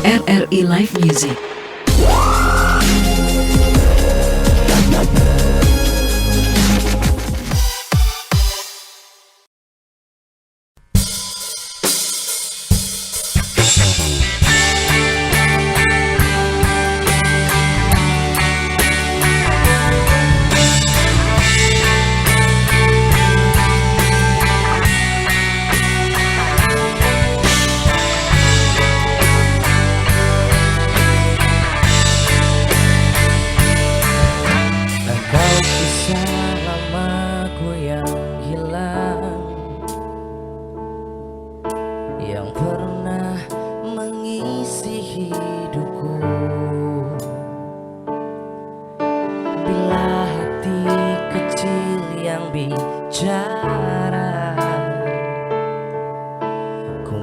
RRI Live Music.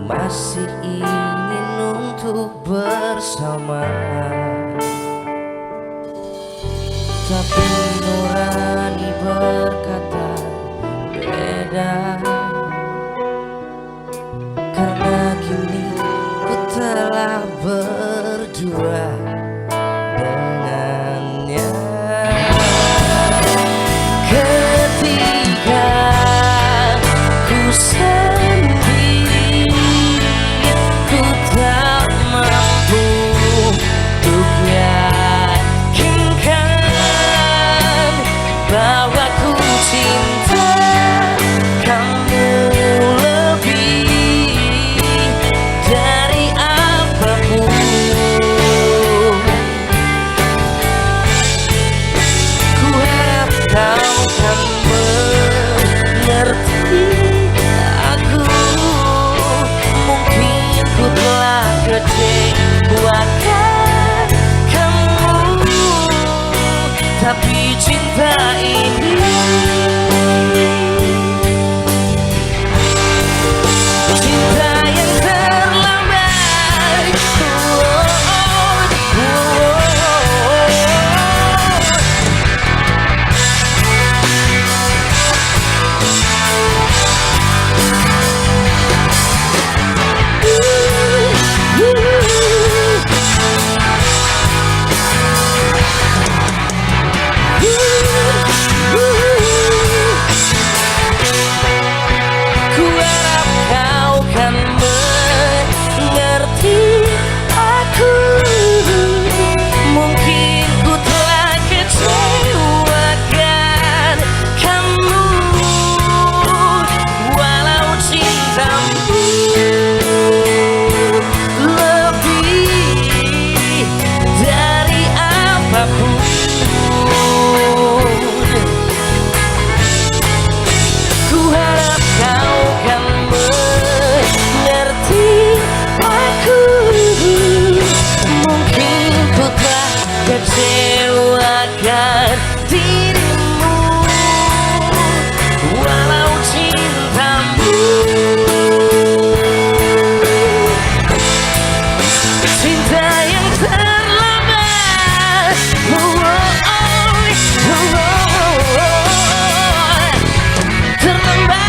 Masih ingin untuk bersama, tapi nurani berkata beda. Karena kini ku telah berdua dengannya. Ketika ku tapi cinta ini cinta yang terlambat. Kecewakan dirimu walau cintamu cinta yang terlambat. Terlambat.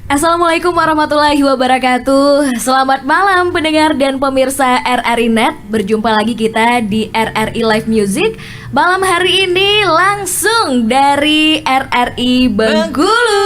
Assalamualaikum warahmatullahi wabarakatuh. Selamat malam pendengar dan pemirsa RRI Net. Berjumpa lagi kita di RRI Live Music malam hari ini langsung dari RRI Bengkulu.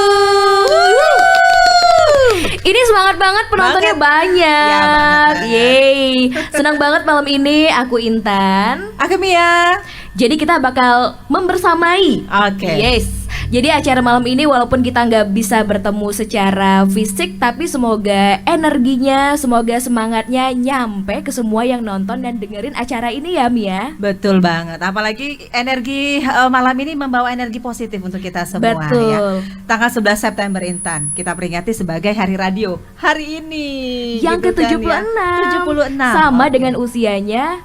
Ini semangat banget, penontonnya banyak. Yeay, senang banget malam ini. Aku Intan, aku Mia. Jadi kita bakal membersamai. Yes. Jadi acara malam ini walaupun kita nggak bisa bertemu secara fisik, tapi semoga energinya, semoga semangatnya nyampe ke semua yang nonton dan dengerin acara ini ya Mia. Betul banget, apalagi energi malam ini membawa energi positif untuk kita semua. Betul. Ya. Tanggal 11 September Intan, kita peringati sebagai Hari Radio hari ini. Yang gitu ke-76 kan, ya? 76. Sama dengan usianya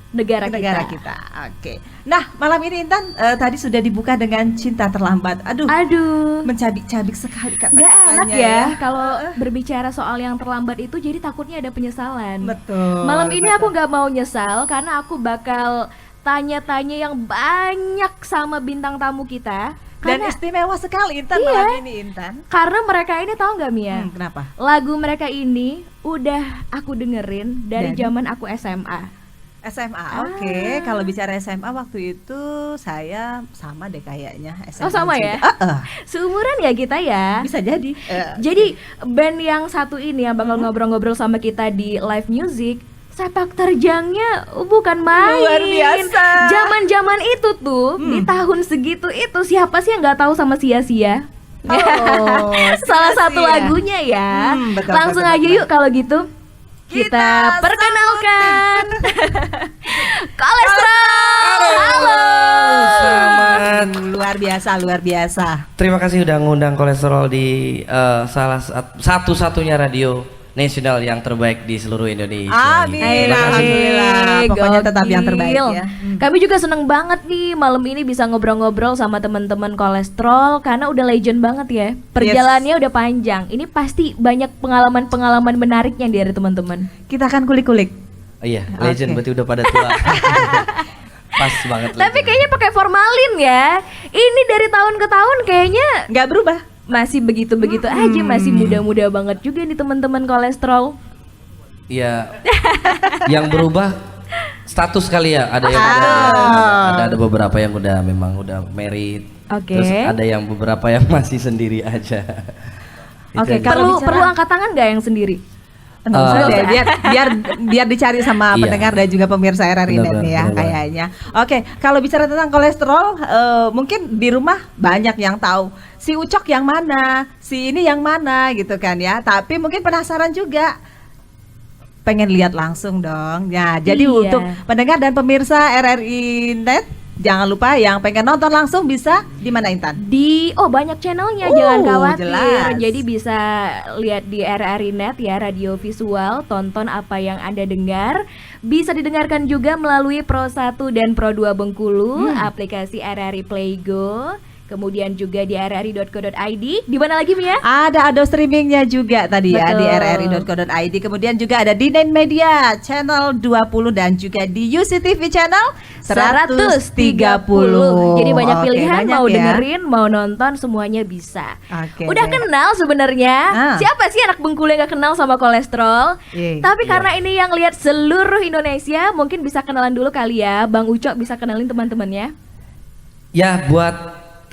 negara negara kita. kita. Oke. Nah, malam ini Intan tadi sudah dibuka dengan cinta terlambat. Aduh, mencabik-cabik sekali Nggak kata-katanya enak ya kalau berbicara soal yang terlambat itu, jadi takutnya ada penyesalan. Betul. Malam ini betul. aku nggak mau nyesal karena aku bakal tanya-tanya yang banyak sama bintang tamu kita. Dan Karena, istimewa sekali Intan Iya. malam ini Intan. karena mereka ini tahu nggak Mia? Kenapa? Lagu mereka ini udah aku dengerin dari zaman aku SMA. SMA, oke. Kalau bicara SMA waktu itu saya sama deh kayaknya. SMA Oh sama ya? juga. Seumuran ya kita ya. Bisa jadi. Jadi band yang satu ini yang bakal ngobrol-ngobrol sama kita di live music, sepak terjangnya bukan main. Luar biasa. Zaman-zaman itu tuh di tahun segitu itu siapa sih yang nggak tahu sama sia-sia? Oh, Salah satu sia-sia. lagunya ya. Betul, Langsung betul, aja betul. yuk kalau gitu. Kita perkenalkan Kolesterol. Halo. Selamat. Luar biasa. Terima kasih udah ngundang kolesterol di satu-satunya radio nasional yang terbaik di seluruh Indonesia. Amin. Terima kasih. Alhamdulillah. Pokoknya tetap yang terbaik Gokil. ya. Kami juga seneng banget nih malam ini bisa ngobrol-ngobrol sama teman-teman kolesterol karena udah legend banget ya. Perjalanannya udah panjang. Ini pasti banyak pengalaman-pengalaman menariknya dari teman-teman. Kita akan kulik-kulik. Oh iya, legend berarti udah pada tua. Pas banget. Tapi legend. kayaknya pakai formalin ya. Ini dari tahun ke tahun kayaknya Nggak berubah. masih begitu-begitu aja, masih muda-muda banget juga nih teman-teman kolesterol. Iya. Yang berubah status kali ya. Ada yang ada beberapa yang udah memang udah married. Oke. Terus ada yang beberapa yang masih sendiri aja. Itu Oke, aja. kalau Perlu angkat tangan nggak yang sendiri? Nggak usah Eh, deh, biar dicari sama Iya. pendengar dan juga pemirsa RRI Net Benar, nih ya benar. kayaknya. Oke, kalau bicara tentang kolesterol, mungkin di rumah banyak yang tahu si Ucok yang mana, si ini yang mana gitu kan ya. Tapi mungkin penasaran juga, pengen lihat langsung dong. Ya, jadi Iya. untuk pendengar dan pemirsa RRI Net, jangan lupa yang pengen nonton langsung bisa di mana Intan? Banyak channelnya, jangan khawatir. Jelas. Jadi bisa lihat di RRI Net ya, radio visual, tonton apa yang Anda dengar. Bisa didengarkan juga melalui Pro 1 dan Pro 2 Bengkulu, aplikasi RRI Play Go. Kemudian juga di rri.co.id. Di mana lagi Mia? Ada streamingnya juga tadi ya Betul. di rri.co.id. Kemudian juga ada di Nine Media channel 20 dan juga di UCTV channel 130. Jadi banyak Oke, pilihan, banyak mau ya. dengerin, mau nonton, semuanya bisa. Oke, Udah deh. kenal sebenarnya. Ah. Siapa sih anak Bengkulu yang gak kenal sama kolesterol? Tapi iya. karena ini yang lihat seluruh Indonesia, mungkin bisa kenalan dulu kali ya. Bang Ucok bisa kenalin teman-temannya. Ya buat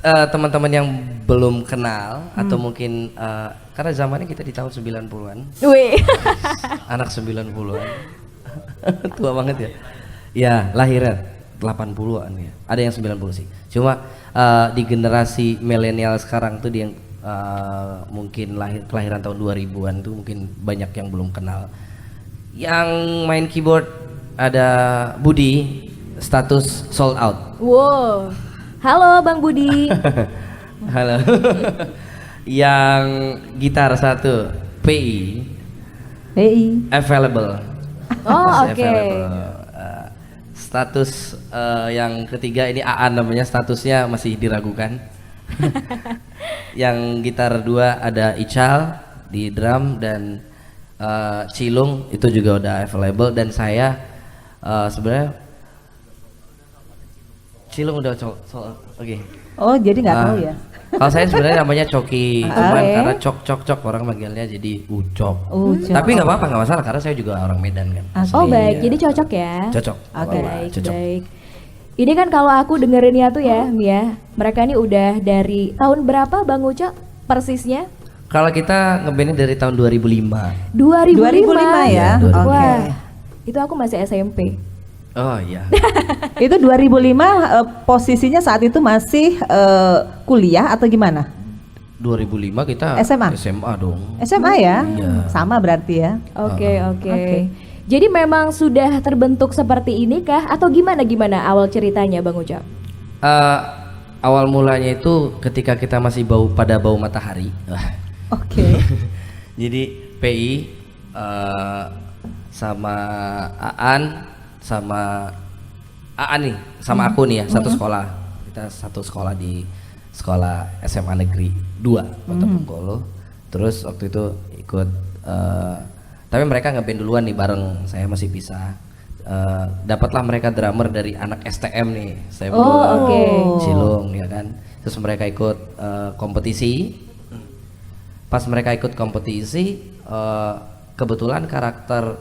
teman-teman yang belum kenal atau mungkin karena zamannya kita di tahun 90-an, Wih. anak 90-an. Tua banget ya. Ya, lahirnya 80-an ya. Ada yang 90 sih. Cuma di generasi milenial sekarang tuh yang mungkin kelahiran tahun 2000-an tuh mungkin banyak yang belum kenal. Yang main keyboard ada Budi, status sold out. Wow. Halo Bang Budi. Halo. Yang gitar satu PI available. Oh, Masih oke. available. Status yang ketiga ini Aan namanya, statusnya masih diragukan. Yang gitar dua ada Ical di drum dan Cilung itu juga udah available, dan saya sebenarnya Cilung udah oke. Oh, jadi nggak tahu ya. Kalau saya sebenarnya namanya Coki, cuman Oke. karena cok orang manggilnya jadi Ucok. Ucok. Tapi nggak apa-apa, nggak masalah karena saya juga orang Medan kan. Oh Asli, baik, ya. jadi cocok ya. Cocok. Oke, Apa-apa, baik, cocok. baik. Ini kan kalau aku dengerinnya tuh ya, Mia, mereka ini udah dari tahun berapa Bang Ucok persisnya? Kalau kita ngebandnya dari tahun 2005. 2005 ya? Iya, Wah, Oke. itu aku masih SMP. Oh iya. Itu 2005 posisinya saat itu masih kuliah atau gimana? 2005 kita SMA? SMA dong. SMA ya? Iya. Sama berarti ya. Oke, oke. Oke. Jadi memang sudah terbentuk seperti ini kah atau gimana awal ceritanya Bang Ucok? Awal mulanya itu ketika kita masih pada bau matahari. Oke. Jadi PI sama Aan sama Aan nih sama aku nih ya satu sekolah, kita satu sekolah di sekolah SMA Negeri 2 Kota Bengkulu. Terus waktu itu ikut tapi mereka ngeband duluan nih bareng, saya masih pisah. Dapatlah mereka drummer dari anak STM nih, saya berdua Cilung ya kan. Terus mereka ikut kompetisi. Pas mereka ikut kompetisi, kebetulan karakter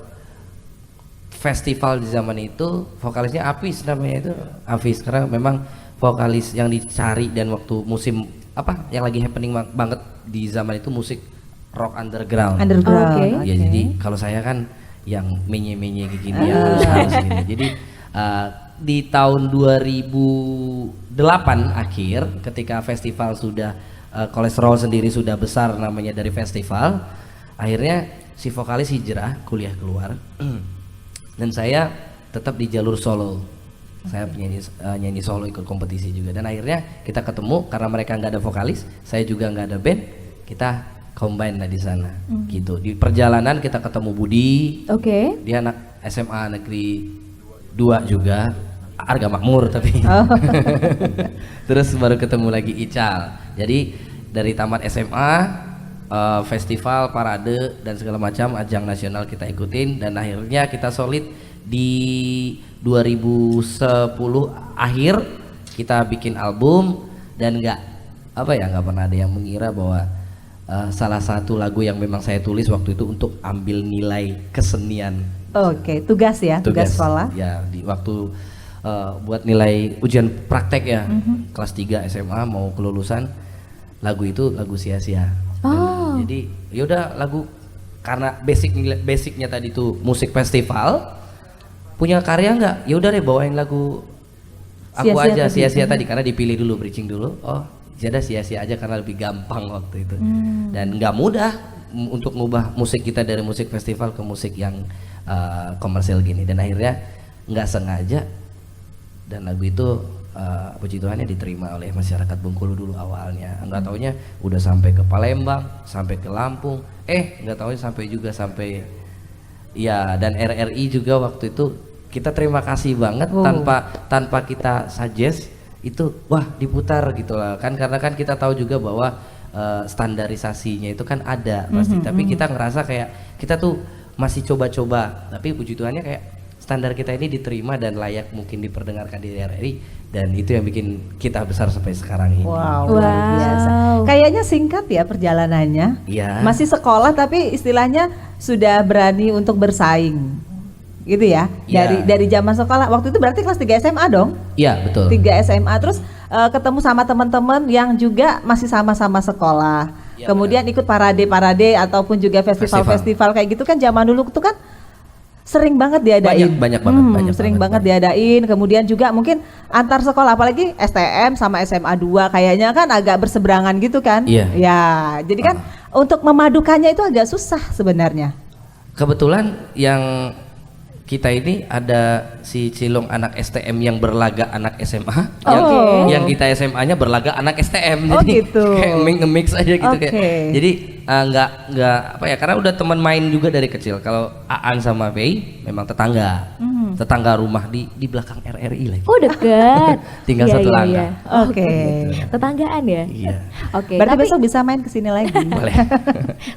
festival di zaman itu vokalisnya Apis namanya itu Apis, karena memang vokalis yang dicari dan waktu musim apa yang lagi happening banget di zaman itu musik rock underground. Ya jadi kalau saya kan yang menye-menye kayak gini yang halus-halus gini. Jadi di tahun 2008 akhir ketika festival sudah kolesterol sendiri sudah besar namanya dari festival, akhirnya si vokalis hijrah kuliah keluar dan saya tetap di jalur solo. Saya nyanyi solo, ikut kompetisi juga, dan akhirnya kita ketemu karena mereka nggak ada vokalis, saya juga nggak ada band, kita combine lah di sana. Gitu di perjalanan kita ketemu Budi, dia anak SMA Negeri 2 juga, harga makmur tapi terus baru ketemu lagi Ical. Jadi dari tamat SMA festival, parade dan segala macam ajang nasional kita ikutin, dan akhirnya kita solid di 2010 akhir kita bikin album, dan nggak pernah ada yang mengira bahwa salah satu lagu yang memang saya tulis waktu itu untuk ambil nilai kesenian. Tugas sekolah. Ya, di waktu buat nilai ujian praktek ya, kelas 3 SMA mau kelulusan, lagu itu lagu sia-sia. Jadi yaudah lagu, karena basicnya tadi tuh musik festival, punya karya nggak? Ya udah deh bawain lagu aku sia-sia aja sia-sia tadi, karena dipilih dulu bridging dulu. Jadi sia-sia aja karena lebih gampang waktu itu. Dan nggak mudah untuk ngubah musik kita dari musik festival ke musik yang komersial gini, dan akhirnya nggak sengaja, dan lagu itu puji Tuhannya diterima oleh masyarakat Bengkulu dulu awalnya. Nggak taunya udah sampai ke Palembang, sampai ke Lampung, nggak taunya sampai ya, dan RRI juga waktu itu kita terima kasih banget tanpa kita suggest itu, wah diputar gitu lah kan, karena kan kita tahu juga bahwa standarisasinya itu kan ada pasti, tapi kita ngerasa kayak kita tuh masih coba-coba, tapi puji Tuhannya kayak standar kita ini diterima dan layak mungkin diperdengarkan di RRI, dan itu yang bikin kita besar sampai sekarang ini. Wow, luar biasa. Kayaknya singkat ya perjalanannya. Iya. Masih sekolah tapi istilahnya sudah berani untuk bersaing. Gitu ya. Dari zaman sekolah. Waktu itu berarti kelas 3 SMA dong? Iya, betul. 3 SMA, terus ketemu sama teman-teman yang juga masih sama-sama sekolah. Ya, kemudian ikut parade-parade ataupun juga festival-festival kayak gitu kan, zaman dulu tuh kan sering banget diadain. Banyak banget. Sering banget diadain. Kemudian juga mungkin antar sekolah, apalagi STM sama SMA 2 kayaknya kan agak berseberangan gitu kan. Iya. Ya, jadi kan untuk memadukannya itu agak susah sebenarnya. Kebetulan yang kita ini ada si Cilung anak STM yang berlaga anak SMA, yang kita SMA-nya berlaga anak STM. Jadi gitu. Kayak nge-mix aja gitu kayak. Jadi nggak karena udah teman main juga dari kecil. Kalau Aan sama Fei memang tetangga rumah di belakang RRI lagi. Dekat. Tinggal satu langkah. Gitu. Tetanggaan ya. Iya. Berarti besok bisa main kesini lagi. Boleh.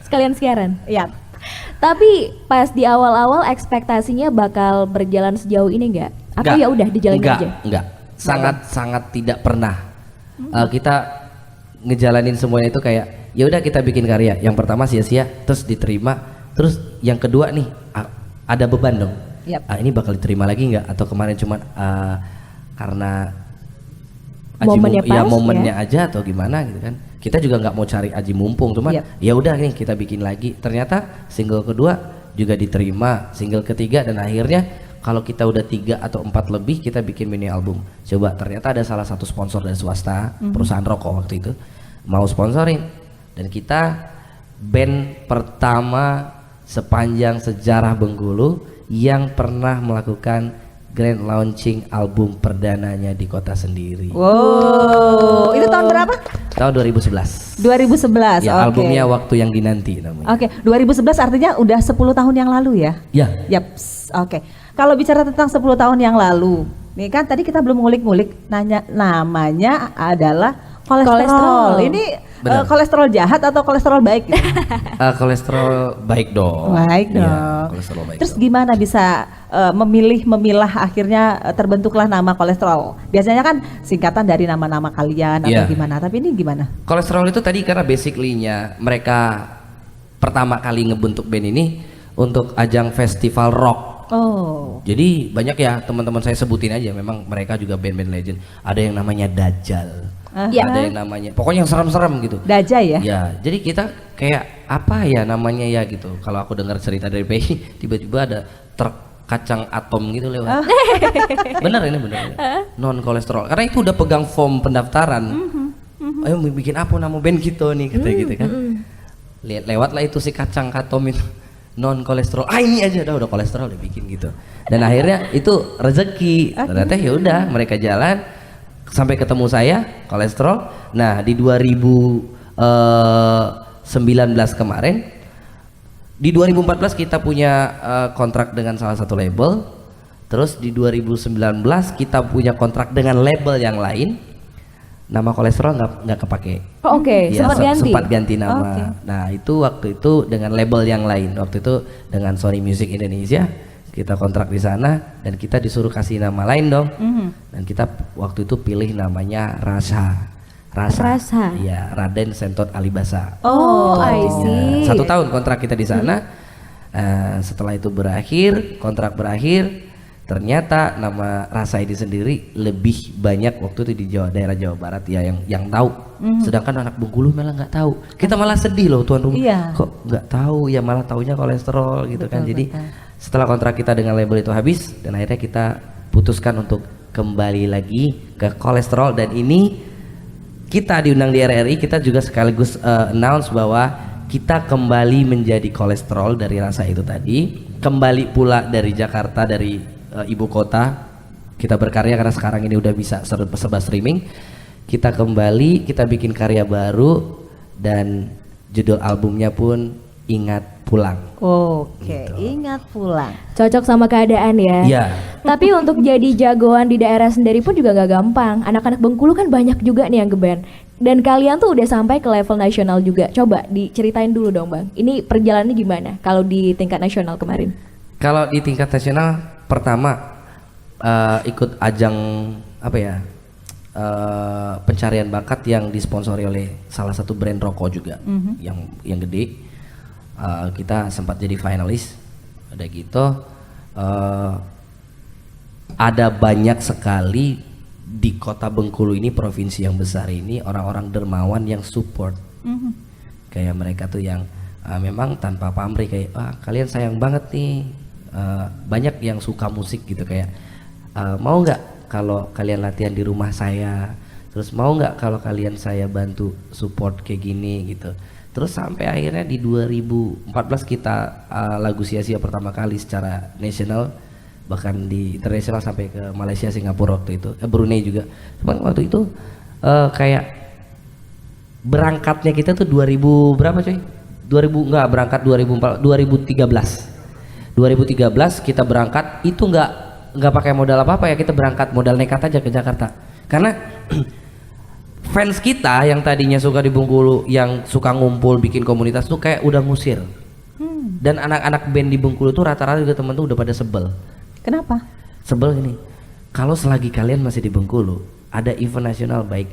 Sekalian siaran. Iya. Tapi pas di awal-awal ekspektasinya bakal berjalan sejauh ini nggak? Atau ya udah dijalanin aja? Enggak. Sangat tidak pernah. Kita ngejalanin semuanya itu kayak ya udah kita bikin karya. Yang pertama sia-sia, terus diterima. Terus yang kedua nih ada beban dong. Ini bakal diterima lagi nggak? Atau kemarin cuma karena momennya aja atau gimana gitu kan? Kita juga nggak mau cari aji mumpung, cuman ya udah nih kita bikin lagi. Ternyata single kedua juga diterima, single ketiga, dan akhirnya kalau kita udah 3 atau 4 lebih kita bikin mini album. Coba ternyata ada salah satu sponsor dari swasta, perusahaan rokok waktu itu mau sponsorin, dan kita band pertama sepanjang sejarah Bengkulu yang pernah melakukan grand launching album perdananya di kota sendiri. Wow, itu tahun berapa? Tahun 2011. 2011. Ya, albumnya Waktu Yang Dinanti namanya. 2011 artinya udah 10 tahun yang lalu ya? Ya. Yaps. Kalau bicara tentang 10 tahun yang lalu, Nih kan tadi kita belum ngulik-ngulik, nanya namanya adalah kolesterol. Kolesterol. Ini Benar. kolesterol jahat atau kolesterol baik? Gitu? Kolesterol baik dong. Baik Iya, dong. kolesterol baik. Terus dong. gimana bisa memilah akhirnya terbentuklah nama kolesterol? Biasanya kan singkatan dari nama-nama kalian atau Iya. gimana? Tapi ini gimana? Kolesterol itu tadi karena basically-nya mereka pertama kali ngebentuk band ini untuk ajang festival rock. Oh, Jadi banyak ya teman-teman saya sebutin aja, memang mereka juga band-band legend. Ada yang namanya Dajjal, Ya. ada yang namanya, pokoknya yang serem-serem gitu. Dajjal ya? Ya, jadi kita kayak apa ya namanya ya gitu. Kalau aku dengar cerita dari PI, tiba-tiba ada truk kacang atom gitu lewat. Bener ini bener. Non kolesterol. Karena itu udah pegang form pendaftaran. Ayo mau bikin apa nama band gitu nih kata gitu kan. Lihat lewatlah itu si kacang atom itu. Non kolesterol. Ah ini aja udah kolesterol udah bikin gitu. Dan akhirnya itu rezeki. Ternyata ya udah mereka jalan sampai ketemu saya kolesterol. Nah, di 2019 kemarin, di 2014 kita punya kontrak dengan salah satu label. Terus di 2019 kita punya kontrak dengan label yang lain. Nama kolesterol nggak kepake. Oh, oke, Ya, sempat ganti. sempat ganti nama. Oke. Nah itu waktu itu dengan label yang lain. Waktu itu dengan Sony Music Indonesia kita kontrak di sana dan kita disuruh kasih nama lain dong. Dan kita waktu itu pilih namanya Rasa. Rasa. Iya, Raden Sentot Alibasa. Oh, I Artinya, see. 1 tahun kontrak kita di sana. Setelah itu berakhir, kontrak berakhir. Ternyata nama Rasa ini sendiri lebih banyak waktu itu di daerah Jawa Barat ya yang tahu. Sedangkan anak Bengkulu malah nggak tahu. Kita malah sedih loh tuan rumah. Iya. Kok nggak tahu ya, malah taunya kolesterol gitu kan. Jadi setelah kontrak kita dengan label itu habis dan akhirnya kita putuskan untuk kembali lagi ke kolesterol, dan ini kita diundang di RRI, kita juga sekaligus announce bahwa kita kembali menjadi kolesterol dari Rasa itu tadi, kembali pula dari Jakarta, dari ibu kota. Kita berkarya karena sekarang ini udah bisa serba streaming. Kita kembali, kita bikin karya baru dan judul albumnya pun Ingat Pulang. Oke, ingat pulang. Cocok sama keadaan ya. Iya. Tapi untuk jadi jagoan di daerah sendiri pun juga gak gampang. Anak-anak Bengkulu kan banyak juga nih yang ngeband. Dan kalian tuh udah sampai ke level nasional juga. Coba diceritain dulu dong Bang. Ini perjalanannya gimana kalau di tingkat nasional kemarin? Kalau di tingkat nasional pertama ikut ajang apa ya, pencarian bakat yang disponsori oleh salah satu brand rokok juga yang gede. Kita sempat jadi finalis. Ada gitu. Ada banyak sekali di kota Bengkulu ini, provinsi yang besar ini, orang-orang dermawan yang support. Kayak mereka tuh yang memang tanpa pamrih kayak, wah kalian sayang banget nih. Banyak yang suka musik gitu kayak, mau nggak kalau kalian latihan di rumah saya, terus mau nggak kalau kalian saya bantu support kayak gini gitu. Terus sampai akhirnya di 2014 kita lagu Sia-Sia pertama kali secara nasional, bahkan di internasional sampai ke Malaysia, Singapura waktu itu, Brunei juga. Cuman waktu itu kayak berangkatnya kita tuh 2000 berapa coy? 2000 enggak, berangkat 2013 kita berangkat itu nggak pakai modal apa-apa ya, kita berangkat modal nekat aja ke Jakarta karena fans kita yang tadinya suka di Bengkulu, yang suka ngumpul bikin komunitas tuh kayak udah ngusir. Dan anak-anak band di Bengkulu tuh rata-rata juga temen tuh udah pada sebel. Kenapa? Sebel gini, kalau selagi kalian masih di Bengkulu ada event nasional baik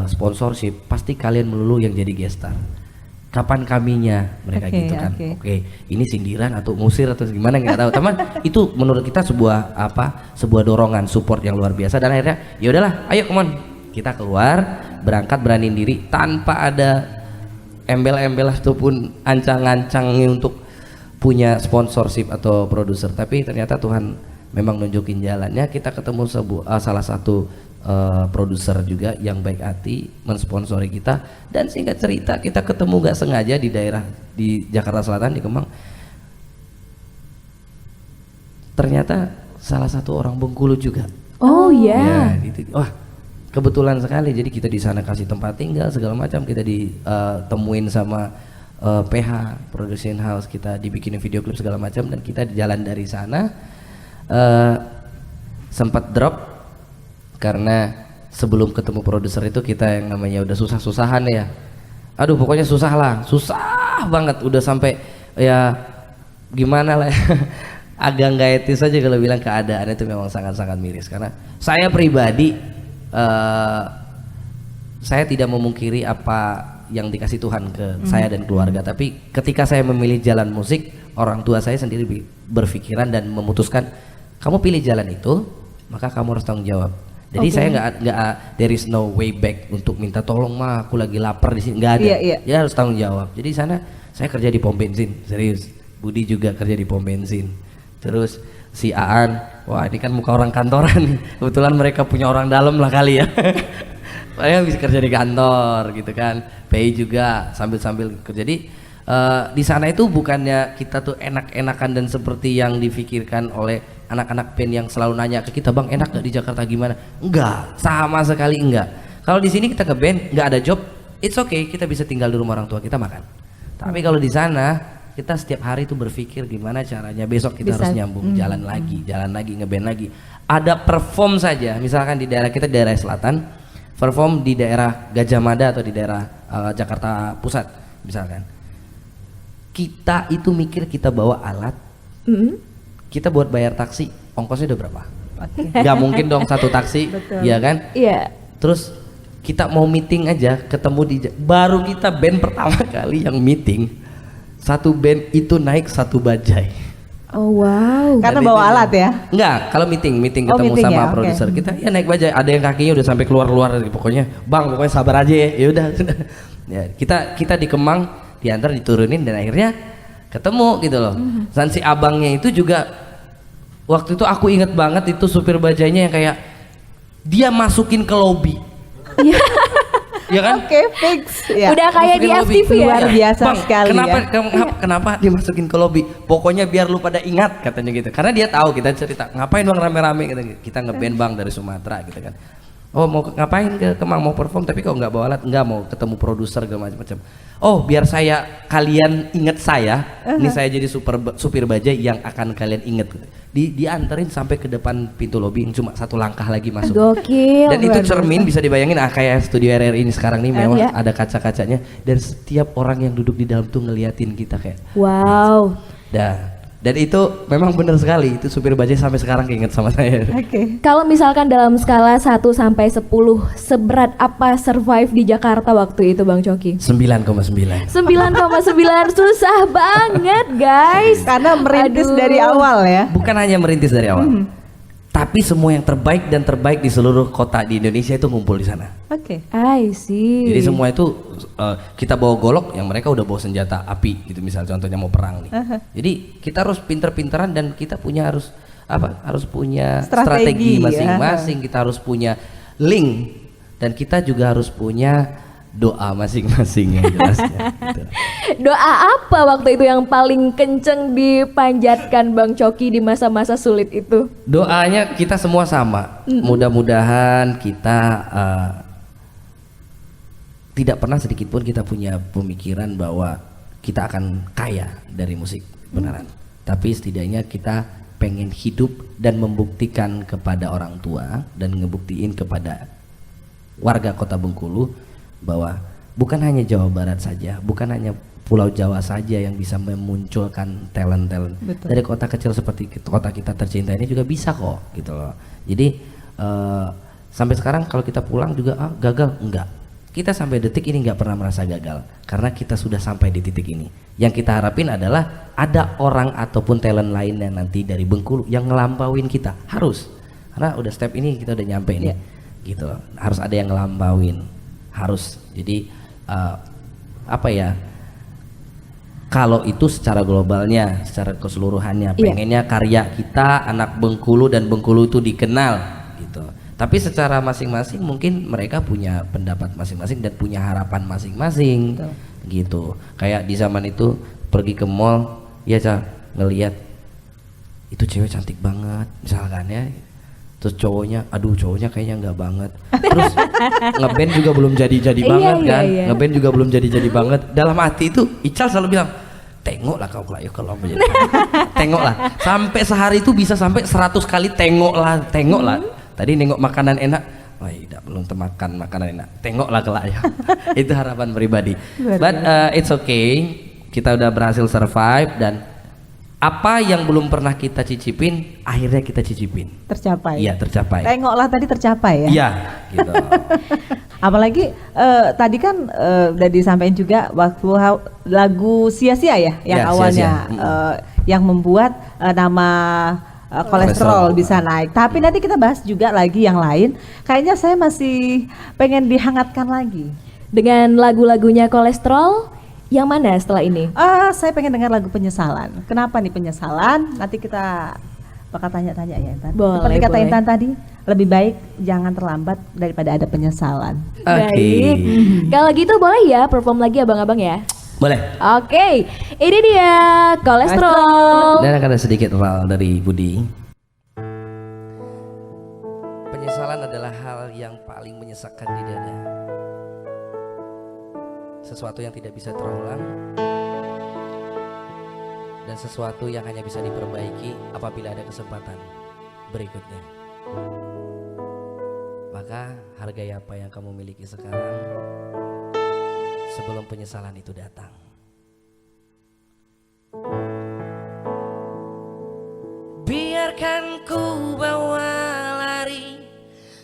sponsorship, pasti kalian melulu yang jadi gestar. Kapan kaminya mereka Oke, gitu kan. oke. Oke, ini sindiran atau ngusir atau gimana nggak tahu. Teman, itu menurut kita sebuah dorongan support yang luar biasa. Dan akhirnya ya udahlah, ayo come on, kita keluar, berangkat beraniin diri tanpa ada embel-embel ataupun ancang-ancangnya untuk punya sponsorship atau produser. Tapi ternyata Tuhan memang nunjukin jalannya. Kita ketemu salah satu produser juga yang baik hati mensponsori kita, dan singkat cerita kita ketemu gak sengaja di daerah di Jakarta Selatan di Kemang. Ternyata salah satu orang Bengkulu juga. Oh ya. Wah, kebetulan sekali. Jadi kita di sana kasih tempat tinggal segala macam, kita ditemuin sama PH Production House, kita dibikinin video klip segala macam, dan kita jalan dari sana sempat drop karena sebelum ketemu produser itu kita yang namanya udah susah-susahan ya. Aduh pokoknya susah lah, susah banget, udah sampai ya gimana lah ya. Agak nggak etis aja kalau bilang keadaan itu memang sangat-sangat miris, karena saya pribadi saya tidak memungkiri apa yang dikasih Tuhan ke saya dan keluarga, tapi ketika saya memilih jalan musik, orang tua saya sendiri berpikiran dan memutuskan kamu pilih jalan itu, maka kamu harus tanggung jawab. Jadi saya nggak there is no way back untuk minta tolong mah aku lagi lapar di sini, nggak ada. Dia harus tanggung jawab. Jadi sana saya kerja di pom bensin, serius. Budi juga kerja di pom bensin. Terus si Aan, wah ini kan muka orang kantoran nih. Kebetulan mereka punya orang dalam lah kali ya. Saya bisa kerja di kantor gitu kan. PI juga sambil kerja. Jadi di sana itu bukannya kita tuh enak-enakan dan seperti yang difikirkan oleh anak-anak band yang selalu nanya ke kita, bang enak gak di Jakarta gimana? Enggak, sama sekali enggak. Kalau di sini kita ke band nggak ada job, it's okay, kita bisa tinggal di rumah orang tua kita makan. Tapi kalau di sana kita setiap hari tuh berpikir gimana caranya besok kita harus nyambung jalan lagi ngeband lagi. Ada perform saja, misalkan di daerah kita daerah selatan, perform di daerah Gajah Mada atau di daerah Jakarta Pusat misalkan. Kita itu mikir kita bawa alat, kita buat bayar taksi, ongkosnya udah berapa? Gak mungkin dong satu taksi, ya kan? Iya. Terus kita mau meeting aja, ketemu di baru kita band pertama kali yang meeting, satu band itu naik satu bajai. Oh wow. Karena bawa alat ya? Enggak, kalau meeting ketemu meeting sama ya, produser kita, ya naik bajai. Ada yang kakinya udah sampai keluar, pokoknya pokoknya sabar aja ya. Ya udah. Ya, kita di Kemang diantar diturunin dan akhirnya ketemu gitu loh. Dan si abangnya itu juga waktu itu aku inget banget itu supir bajainya yang kayak dia masukin ke lobby. Ya kan? Oke, fix. Ya. Udah kayak di Masukin FTV lobby. ya. Luar biasa Bang, sekali kenapa dimasukin ke lobby? Pokoknya biar lu pada ingat katanya gitu. Karena dia tahu kita cerita, ngapain bang rame-rame kita ngeband bang dari Sumatera gitu kan. Oh mau ngapain ke Kemang, mau perform tapi kok nggak bawa alat? Nggak, mau ketemu produser segala macam-macam. Oh biar kalian ingat saya, ini saya jadi supir bajai yang akan kalian ingat. Dianterin sampai ke depan pintu lobi yang cuma satu langkah lagi masuk. Gokil. Dan itu luar cermin biasa. bisa dibayangin kayak studio RRI ini sekarang nih mewah, ada kaca-kacanya dan setiap orang yang duduk di dalam tuh ngeliatin kita kayak Wow. dan itu memang benar sekali, itu supir bajai sampai sekarang keinget sama saya. Oke. Kalau misalkan dalam skala 1 sampai 10, seberat apa survive di Jakarta waktu itu Bang Coki? 9,9. 9,9, susah banget guys. Karena merintis Aduh. dari awal ya. Bukan hanya merintis dari awal, tapi semua yang terbaik dan terbaik di seluruh kota di Indonesia itu ngumpul di sana. Oke. I see. Jadi semua itu kita bawa golok, yang mereka udah bawa senjata api gitu, misal contohnya mau perang nih. Jadi kita harus pinter-pinteran dan kita harus punya strategi masing-masing. Kita harus punya link dan kita juga harus punya doa masing-masing yang jelasnya. Gitu. Doa apa waktu itu yang paling kenceng dipanjatkan Bang Coki di masa-masa sulit itu? Doanya kita semua sama. Mudah-mudahan kita tidak pernah sedikit pun kita punya pemikiran bahwa kita akan kaya dari musik beneran. Tapi setidaknya kita pengen hidup dan membuktikan kepada orang tua dan ngebuktiin kepada warga Kota Bengkulu bahwa bukan hanya Jawa Barat saja, bukan hanya Pulau Jawa saja yang bisa memunculkan talent-talent dari kota kecil seperti kota kita tercinta ini juga bisa kok gitu loh. Jadi sampai sekarang kalau kita pulang juga gagal, enggak. Kita sampai detik ini nggak pernah merasa gagal karena kita sudah sampai di titik ini. Yang kita harapin adalah ada orang ataupun talent lain yang nanti dari Bengkulu yang ngelampauin kita, harus, karena udah step ini kita udah nyampe nih, gitu. Harus ada yang ngelampauin, harus. Jadi kalau itu secara globalnya, secara keseluruhannya, pengennya karya kita anak Bengkulu dan Bengkulu itu dikenal, gitu. Tapi secara masing-masing mungkin mereka punya pendapat masing-masing dan punya harapan masing-masing. Betul. Gitu. Kayak di zaman itu pergi ke mall, ya ngelihat itu cewek cantik banget misalkan ya. Terus cowoknya kayaknya enggak banget. Terus ngeband juga belum jadi-jadi banget kan. Ngeband juga belum jadi-jadi banget. Dalam hati itu Ical selalu bilang, tengoklah kau kalau menjadi. Tengoklah. Sampai sehari itu bisa sampai 100 kali tengoklah. Tadi nengok makanan enak, wah tidak belum termakan makanan enak. Tengoklah kelak ya. Itu harapan pribadi. But it's okay. Kita udah berhasil survive dan apa yang belum pernah kita cicipin, akhirnya kita cicipin. Tercapai. Iya, tercapai. Tengoklah tadi tercapai ya. Iya, gitu. Apalagi tadi kan udah disampaikan juga waktu lagu sia-sia ya yang Ya, awalnya Sia-Sia. yang membuat nama kolesterol Kolesterol. bisa naik. Tapi nanti kita bahas juga lagi yang lain. Kayaknya saya masih pengen dihangatkan lagi. Dengan lagu-lagunya kolesterol, yang mana setelah ini? Saya pengen dengar lagu penyesalan. Kenapa nih penyesalan? Nanti kita bakal tanya-tanya ya Intan. Boleh, Seperti kata boleh. Intan tadi, lebih baik jangan terlambat daripada ada penyesalan. Oke. Baik. Kalau gitu boleh ya perform lagi abang-abang ya. Boleh. Oke, ini dia kolesterol. Dan akan ada sedikit ral dari Budi. Penyesalan adalah hal yang paling menyesakkan di dada. Sesuatu yang tidak bisa terulang dan sesuatu yang hanya bisa diperbaiki apabila ada kesempatan berikutnya. Maka hargai apa yang kamu miliki sekarang sebelum penyesalan itu datang. Biarkan ku bawa lari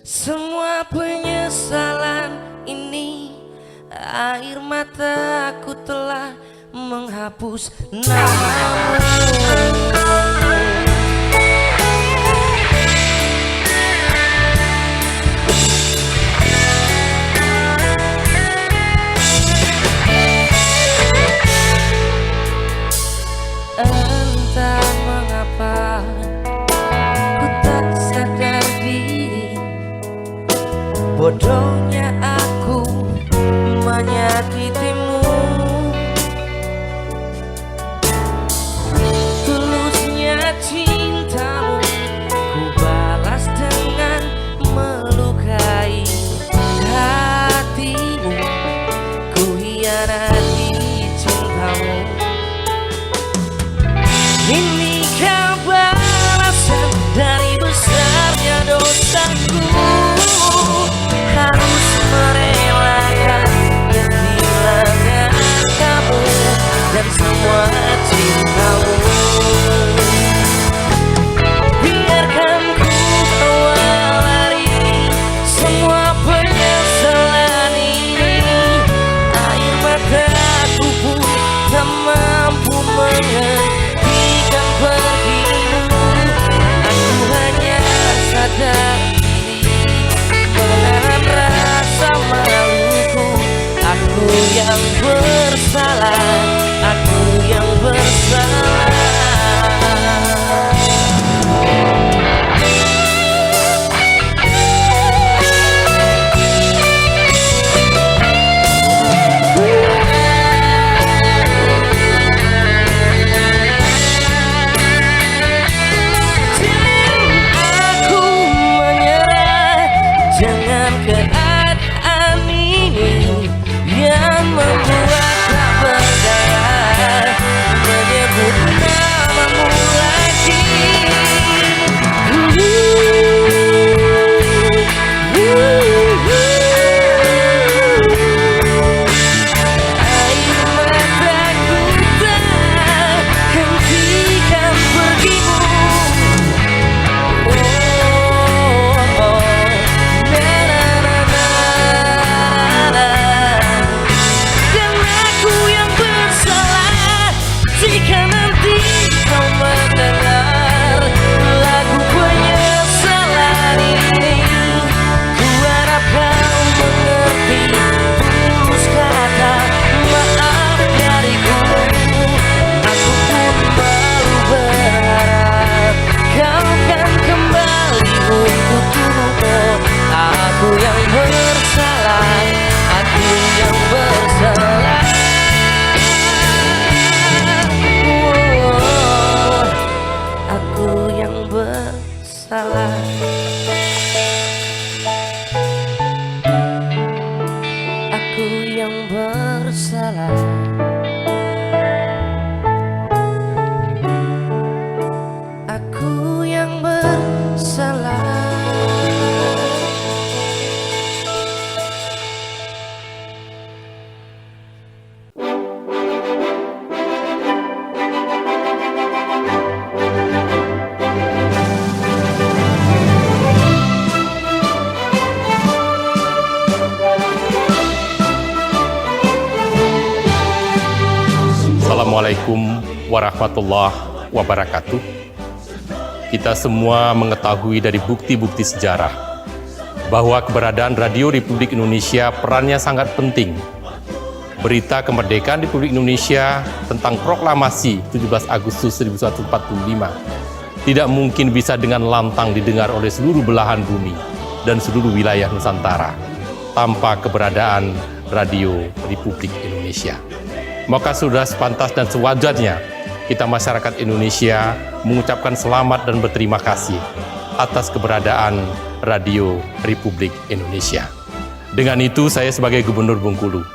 semua penyesalan ini. Air mataku telah menghapus namamu. Entah mengapa ku tak sadar diri, bodohnya aku menyakitimu. Tulusnya cintamu ku balas dengan melukai hatimu. Ku hianati cintamu. Inikah balasan dari besarnya dosaku? Harus merelakan kehilangan kamu dan semua cintamu. Biarkan ku bawa lari semua penyesalan ini. Air mataku pun tak mampu menghentikan pergimu. Aku hanya sadar diri menahan rasa maluku. Aku yang bersalah, aku yang bersalah. Aku menyerah, jangan keadaan ini yang membuat tak berdaya menyebut namamu lagi. Air mataku tak hentikan pergimu. Dan aku yang bersalah jika nanti kau mendengar lagu penyesalan ini. Ku harap kau mengerti tulus kata maaf dariku. Aku pun malu berharap kau kan kembali untukku. Aku yang bersalah, aku yang bersalah. Aku yang bersalah. Aku yang bersalah. Aku yang bersalah. Assalamualaikum warahmatullahi wabarakatuh. Kita semua mengetahui dari bukti-bukti sejarah bahwa keberadaan Radio Republik Indonesia perannya sangat penting. Berita kemerdekaan Republik Indonesia tentang proklamasi 17 Agustus 1945 tidak mungkin bisa dengan lantang didengar oleh seluruh belahan bumi dan seluruh wilayah Nusantara tanpa keberadaan Radio Republik Indonesia. Maka sudah sepantas dan sewajarnya kita masyarakat Indonesia mengucapkan selamat dan berterima kasih atas keberadaan Radio Republik Indonesia. Dengan itu saya sebagai Gubernur Bengkulu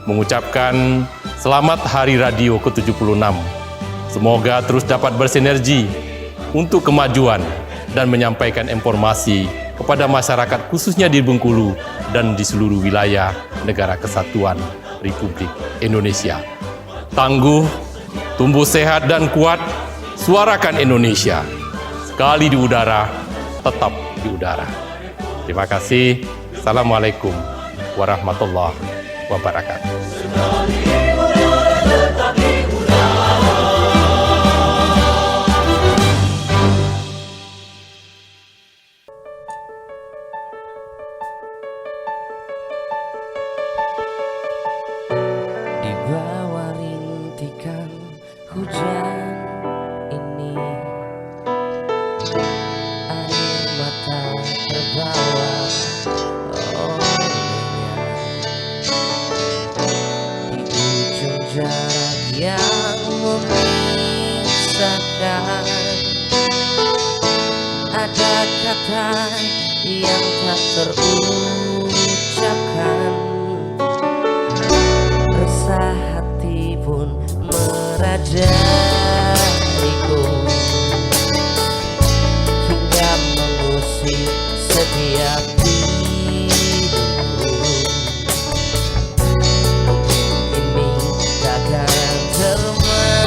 mengucapkan selamat Hari Radio ke-76. Semoga terus dapat bersinergi untuk kemajuan dan menyampaikan informasi kepada masyarakat khususnya di Bengkulu dan di seluruh wilayah Negara Kesatuan Republik Indonesia. Tangguh, tumbuh sehat dan kuat, suarakan Indonesia. Sekali di udara, tetap di udara. Terima kasih. Assalamualaikum warahmatullahi wabarakatuh. Di bawah rintikan hujan ini, air mata terbawa olehnya. Di ujung jarak yang memisahkan, ada kata yang tak terucapkan. Resah hati pun merajaiku hingga mengusik setiap tidurku. Mungkin ini takkan termaafkan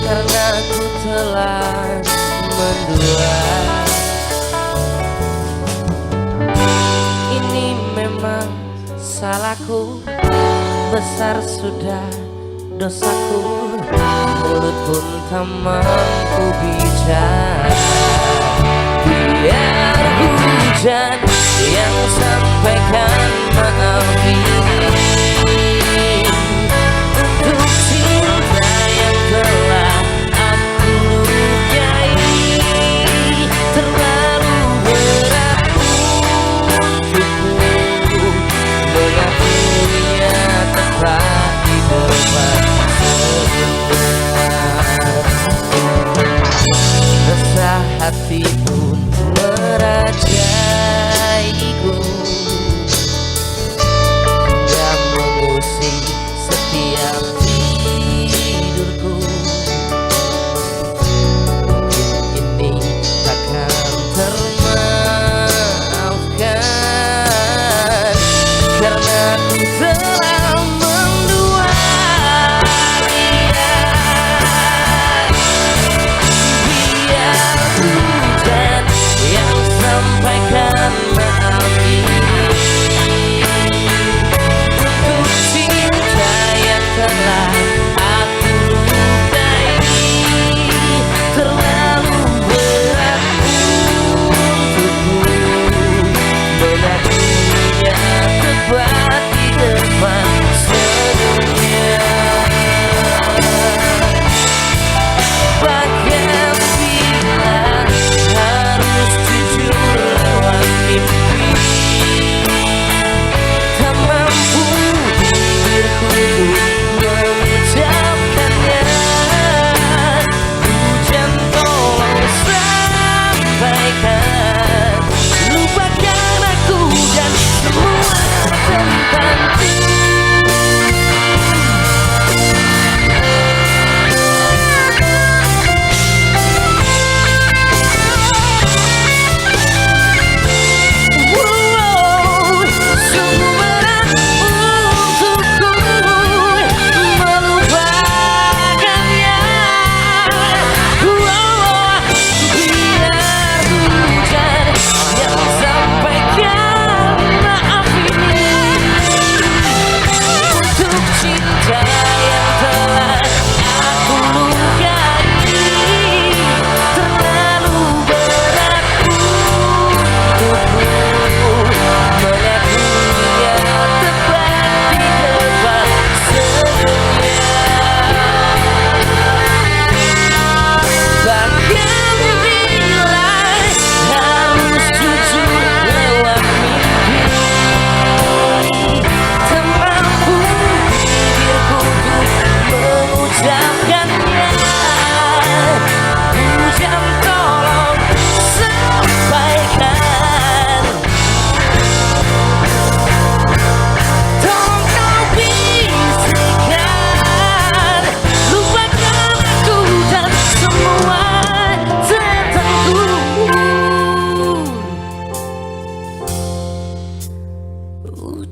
karena ku telah mendua. Ini memang salahku, besar sudah dosaku, mulut pun tak mampu bicara. Biar hujan yang sampaikan maaf ini untuk cinta yang telah aku lukai. Terlalu berat untukku mengakuinya tepat di depan semua. Resah hati pun merajaiku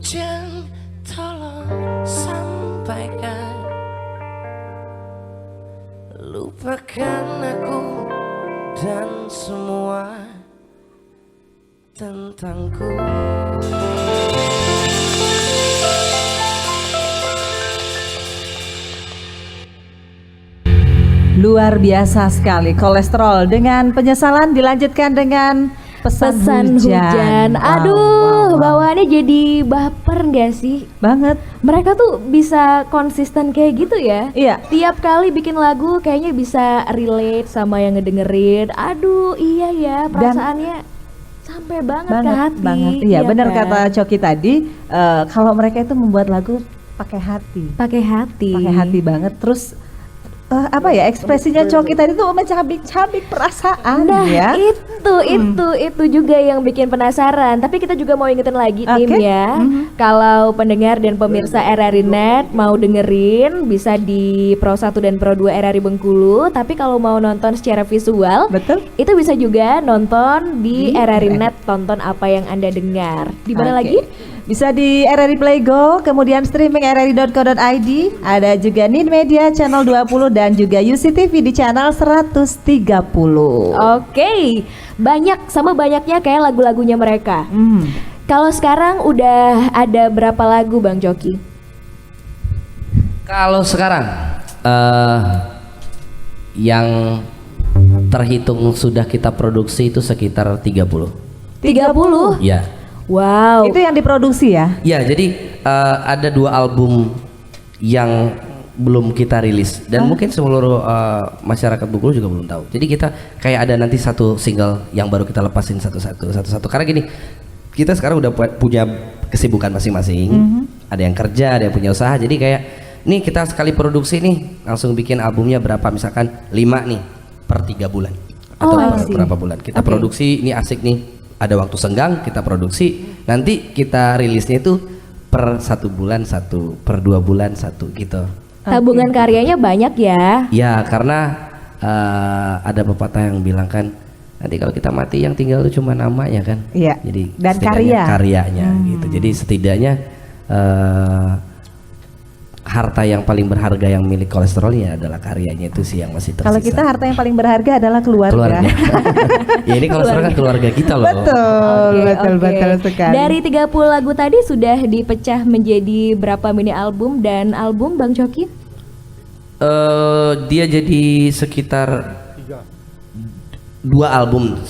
Ujang, tolong sampaikan, lupakan aku dan semua tentangku. Luar biasa sekali kolesterol dengan penyesalan dilanjutkan dengan pesan hujan. Aduh, Wow. bawaannya jadi baper nggak sih? Banget. Mereka tuh bisa konsisten kayak gitu ya. Iya. Tiap kali bikin lagu kayaknya bisa relate sama yang ngedengerin. Aduh, iya ya, perasaannya sampai banget ke hati. banget. Iya, benar kan? kata Coki tadi, kalau mereka itu membuat lagu pakai hati. Pakai hati. Pakai hati banget. Terus apa ya, ekspresinya Coki tadi tuh mencabik-cabik perasaan Nah, ya. itu juga yang bikin penasaran. Tapi kita juga mau ingetin lagi tim Oke. ya. Kalau pendengar dan pemirsa RRI Net mau dengerin bisa di Pro 1 dan Pro 2 RRI Bengkulu. Tapi kalau mau nonton secara visual, Betul. itu bisa juga nonton di Di RRI RRI. Net, tonton apa yang Anda dengar. Di mana Oke. lagi? Bisa di RRI Play Go, kemudian streaming rri.co.id, ada juga Nin Media channel 20 dan juga UCTV di channel 130. Oke, banyak sama banyaknya kayak lagu-lagunya mereka. Hmm. Kalau sekarang udah ada berapa lagu Bang Coki? Kalau sekarang yang terhitung sudah kita produksi itu sekitar 30. 30? Ya. Wow. Itu yang diproduksi ya? Ya, jadi ada 2 album yang belum kita rilis dan mungkin seluruh masyarakat Bengkulu juga belum tahu. Jadi kita kayak ada nanti satu single yang baru kita lepasin satu-satu. Karena gini, kita sekarang udah punya kesibukan masing-masing. Ada yang kerja, ada yang punya usaha. Jadi kayak nih kita sekali produksi nih langsung bikin albumnya berapa, misalkan 5 nih per 3 bulan atau I per see. berapa bulan. Kita Oke. produksi, ini asik nih. Ada waktu senggang kita produksi, nanti kita rilisnya itu per 1 bulan 1, per 2 bulan 1 gitu. Tabungan karyanya banyak ya. Ya karena ada pepatah yang bilang kan, nanti kalau kita mati yang tinggal itu cuma namanya kan. Iya. Jadi Dan setidaknya karya. karyanya gitu. Jadi setidaknya harta yang paling berharga yang milik kolesterol ya adalah karyanya, itu sih yang masih tersisa. Kalau kita harta yang paling berharga adalah keluarga. Ya ini kolesterol kan keluarga kita loh. Betul, Oke. betul sekali. Dari 30 lagu tadi sudah dipecah menjadi berapa mini album dan album Bang Coki? Dia jadi sekitar 2 album,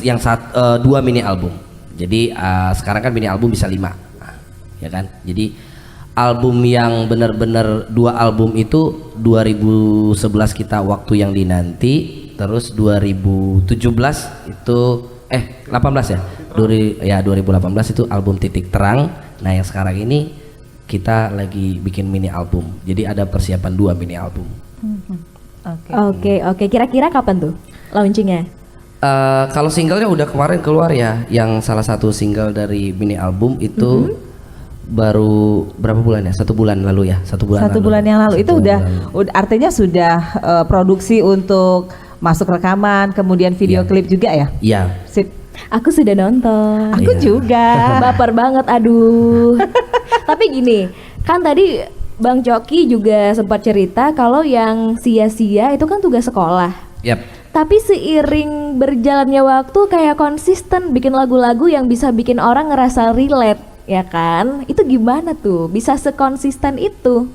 yang 2 mini album. Jadi sekarang kan mini album bisa 5, ya kan? Jadi album yang benar-benar 2 album itu 2011 kita Waktu Yang Dinanti, terus 2017 itu 18 ya. 2018 itu album Titik Terang. Nah, yang sekarang ini kita lagi bikin mini album. Jadi ada persiapan 2 mini album. Oke. Oke. Kira-kira kapan tuh launchingnya? Kalau singlenya udah kemarin keluar ya, yang salah satu single dari mini album itu baru berapa bulan ya? 1 bulan lalu ya, 1 bulan. 1 bulan yang lalu itu 1 udah, bulan. artinya sudah produksi untuk masuk rekaman, kemudian video Iya. klip juga ya. Iya. Sip. Aku sudah nonton. Aku Iya. juga. Baper banget, aduh. Tapi gini, kan tadi Bang Coki juga sempat cerita kalau yang sia-sia itu kan tugas sekolah. Yap. Tapi seiring berjalannya waktu kayak konsisten bikin lagu-lagu yang bisa bikin orang ngerasa relate, ya kan? Itu gimana tuh? Bisa sekonsisten itu?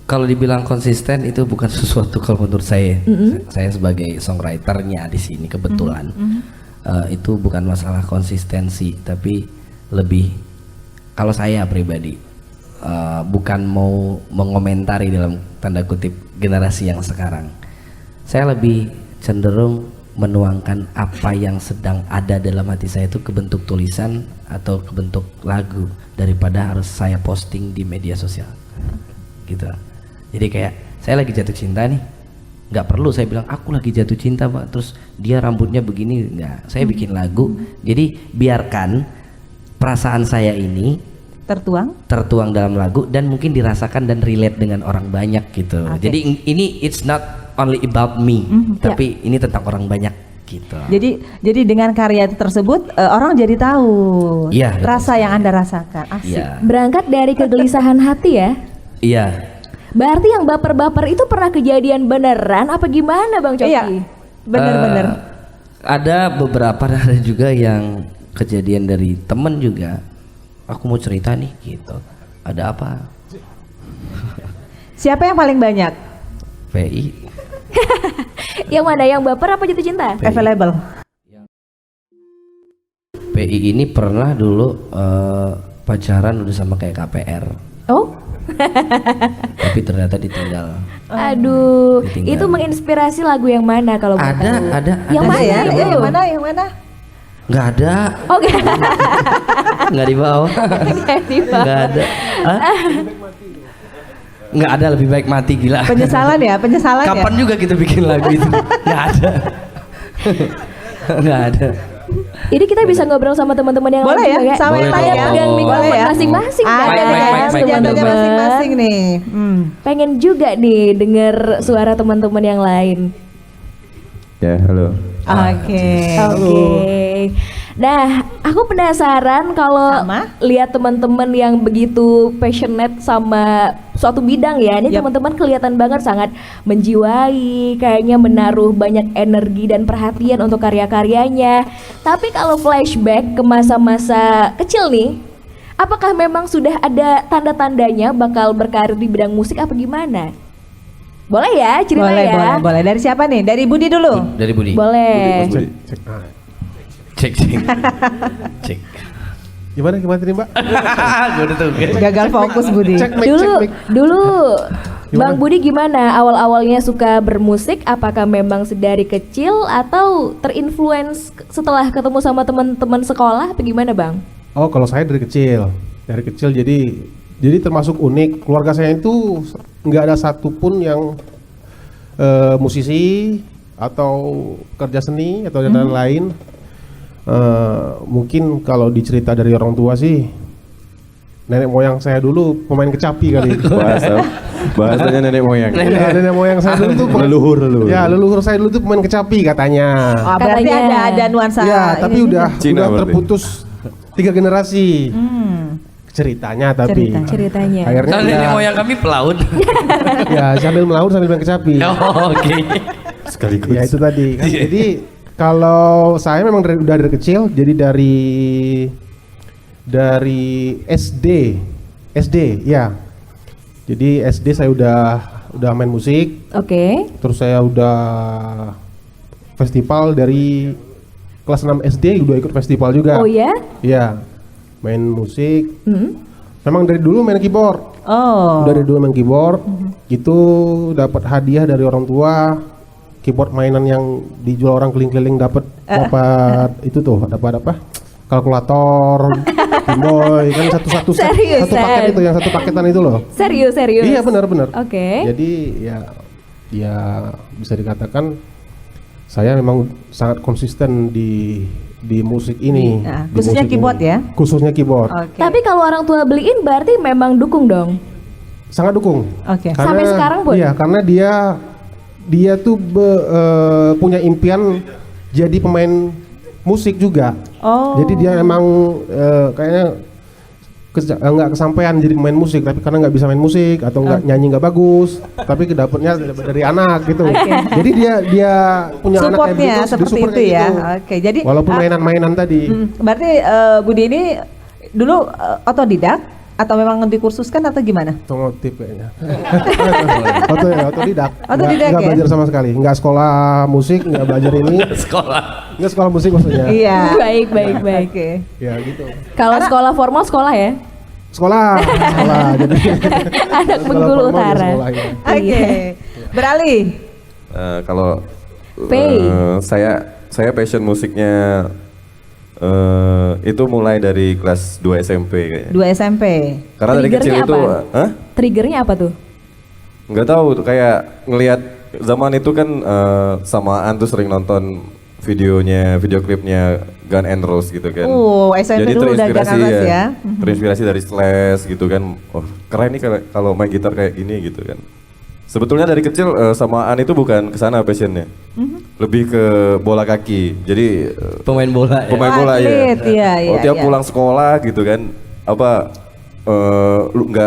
Kalau dibilang konsisten itu bukan sesuatu kalau menurut saya. Saya sebagai songwriternya di sini kebetulan itu bukan masalah konsistensi, tapi lebih kalau saya pribadi bukan mau mengomentari dalam tanda kutip generasi yang sekarang. Saya lebih cenderung menuangkan apa yang sedang ada dalam hati saya itu ke bentuk tulisan atau ke bentuk lagu daripada harus saya posting di media sosial gitu. Jadi kayak saya lagi jatuh cinta nih, nggak perlu saya bilang aku lagi jatuh cinta Pak, terus dia rambutnya begini, nggak. Saya bikin lagu, jadi biarkan perasaan saya ini tertuang dalam lagu dan mungkin dirasakan dan relate dengan orang banyak gitu. Oke. Jadi ini it's not only about me, tapi ini tentang orang banyak gitu. Jadi dengan karya tersebut orang jadi tahu Iya, betul rasa yang Anda rasakan. Asik. Iya. Berangkat dari kegelisahan hati ya. Iya. Berarti yang baper-baper itu pernah kejadian beneran apa gimana Bang Coki? Iya. Bener-bener. Ada beberapa dan ada juga yang kejadian dari temen juga. Aku mau cerita nih gitu. Ada apa? Siapa yang paling banyak? PI. Yang mana, yang baper apa jatuh cinta? Available. PI ini pernah dulu pacaran udah sama kayak KPR. Oh, Tapi ternyata ditinggal. aduh, Ditinggal. itu menginspirasi lagu yang mana kalau boleh Ada, tahu? ada. Yang ada mana sih, ya? ada. Yang mana? Yang mana? Nggak ada, Oke. nggak dibawa. Nggak ada. Hah? Nggak ada, lebih baik mati, gila. Penyesalan ya, penyesalan ya. Kapan juga kita bikin lagu itu? Nggak ada. Nggak ada. Ini kita bisa ngobrol sama teman-teman yang Boleh lain ya, juga, sama Boleh yang tanya dong. ya. pegang Boleh mikrofon ya. masing-masing Ada kan, Mic, ya, mic, senjatanya teman-teman. masing-masing nih. Pengen juga nih denger suara teman-teman yang lain. Ya, halo. Oke. Oke. Nah, aku penasaran kalau Sama? lihat teman-teman yang begitu passionate sama suatu bidang ya. Ini Yap. teman-teman kelihatan banget sangat menjiwai, kayaknya menaruh banyak energi dan perhatian untuk karya-karyanya. Tapi kalau flashback ke masa-masa kecil nih, apakah memang sudah ada tanda-tandanya bakal berkarir di bidang musik apa gimana? Boleh ya cerita Boleh, ya? boleh, boleh. Dari siapa nih? Dari Budi dulu. Dari Budi. Boleh. Cek, cek. Cek. Gimana nih Mbak? Gue udah tuh. Gagal fokus Budi. Dulu Bang Budi gimana awal-awalnya suka bermusik? Apakah memang sedari kecil atau terinfluence setelah ketemu sama teman-teman sekolah? Apa gimana Bang? Oh, kalau saya dari kecil. Dari kecil jadi termasuk unik. Keluarga saya itu nggak ada satupun yang musisi atau kerja seni atau dan lain-lain. Mungkin kalau dicerita dari orang tua sih, nenek moyang saya dulu pemain kecapi kali. Bahasanya nenek moyang. Ya, nenek moyang saya dulu tuh Leluhur. Ya, leluhur saya dulu tuh pemain kecapi katanya. Oh, berarti Katanya. ada nuansa. Ya, tapi ini. udah Cina berarti. terputus 3 generasi. Ceritanya tapi. Ceritanya. Akhirnya Kan ya, nenek moyang kami pelaut. ya sambil melaut sambil main kecapi. Oh, oke. Sekaligus. Ya itu tadi kan. Jadi kalau saya memang udah dari kecil, jadi dari SD ya. Jadi SD saya udah main musik, Oke. terus saya udah festival dari kelas 6 SD udah ikut festival juga. Oh ya? Iya. Main musik. Hmm. Memang dari dulu main keyboard. Oh. Dari dulu main keyboard, itu dapat hadiah dari orang tua, keyboard mainan yang dijual orang keliling-keliling dapat itu tuh dapat apa? Kalkulator, Game kan satu Seriusan? paket itu yang satu paketan itu loh. Serius. Iya benar. Oke. Jadi ya bisa dikatakan saya memang sangat konsisten di musik ini. Nah, Di khususnya musik keyboard ini. ya? Khususnya keyboard. Oke. Tapi kalau orang tua beliin berarti memang dukung dong. Sangat dukung. Oke. Sampai sekarang pun? Iya, karena dia tuh punya impian jadi pemain musik juga. Oh. Jadi dia emang kayaknya nggak kesampaian jadi pemain musik, tapi karena nggak bisa main musik atau nggak nyanyi nggak bagus, tapi kedapatnya dari anak gitu. Jadi dia punya anak kayak Supportnya begitu, seperti disupport itu kayak ya. gitu. Oke. Jadi Walaupun mainan-mainan tadi. berarti Budi ini dulu otodidak atau memang dikursuskan atau gimana? Otomotif kayaknya. Otodidak. Otodidak Nggak ya? belajar sama sekali. Nggak sekolah musik, nggak belajar ini. Nggak sekolah musik maksudnya. Iya. Baik. Oke. Ya gitu. Kalau sekolah formal sekolah ya? Sekolah. Jadi Anak sekolah Bengkulu formal ya Utara. sekolah, ya. Oke. Beralih. Kalau Pay. saya passion musiknya itu mulai dari kelas 2 SMP kayaknya. 2 SMP. Karena dari kecil Triggernya itu, apa? Triggernya apa tuh? nggak tahu kayak ngelihat zaman itu kan samaan tuh sering nonton video klipnya Gun N' Roses gitu kan. SMP dulu udah Gun N' Roses ya. Terinspirasi dari Slash gitu kan. Oh, keren nih kalau main gitar kayak gini gitu kan. Sebetulnya dari kecil samaan itu bukan ke sana passionnya. Lebih ke bola kaki. Jadi Pemain bola ya. pemain bola ya. Atlet, iya, iya, Tiap iya. pulang sekolah gitu kan, apa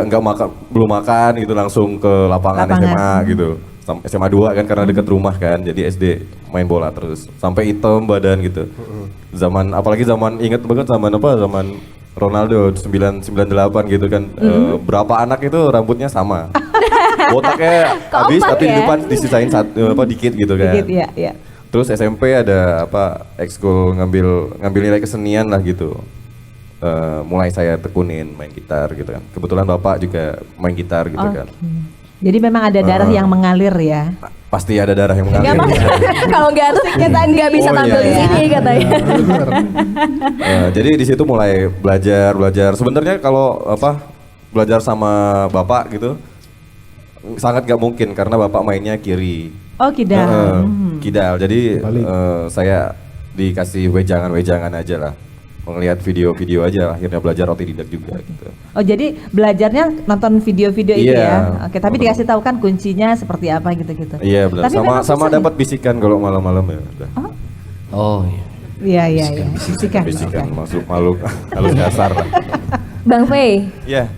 nggak makan, belum makan gitu langsung ke lapangan SMA gitu. SMA 2 kan karena dekat rumah kan, jadi SD main bola terus sampai hitam badan gitu. Zaman apalagi zaman inget banget zaman apa, zaman Ronaldo 998 gitu kan. Berapa anak itu rambutnya sama. Botaknya habis Kompak tapi di ya? depan disisain dikit gitu kan. Dikit, ya, ya. Terus SMP ada apa, ekskul ngambil nilai kesenian lah gitu. Mulai saya tekunin main gitar gitu kan. Kebetulan bapak juga main gitar gitu kan. Jadi memang ada darah yang mengalir ya. Pasti ada darah yang Nggak mengalir. apa- Kalau nggak tuh kita nggak bisa Oh, tampil iya, di iya. sini katanya. Jadi di situ mulai belajar. Sebenarnya kalau apa, belajar sama bapak gitu sangat gak mungkin karena bapak mainnya kiri. Oh, kidal. Kidal. Jadi Balik. saya dikasih wejangan-wejangan aja lah. Melihat video-video aja, akhirnya belajar otodidak juga gitu. Oh, jadi belajarnya nonton video-video itu Iya. ya. Oke, tapi dikasih tahu kan kuncinya seperti apa gitu-gitu. Iya benar. Tapi Sama memang sama susah ya? dapat bisikan kalau malam-malam ya. Udah. Oh iya. Iya, iya, iya. Bisikan. Bisikan masuk malu halus kasar lah. Bang Fei, Iya.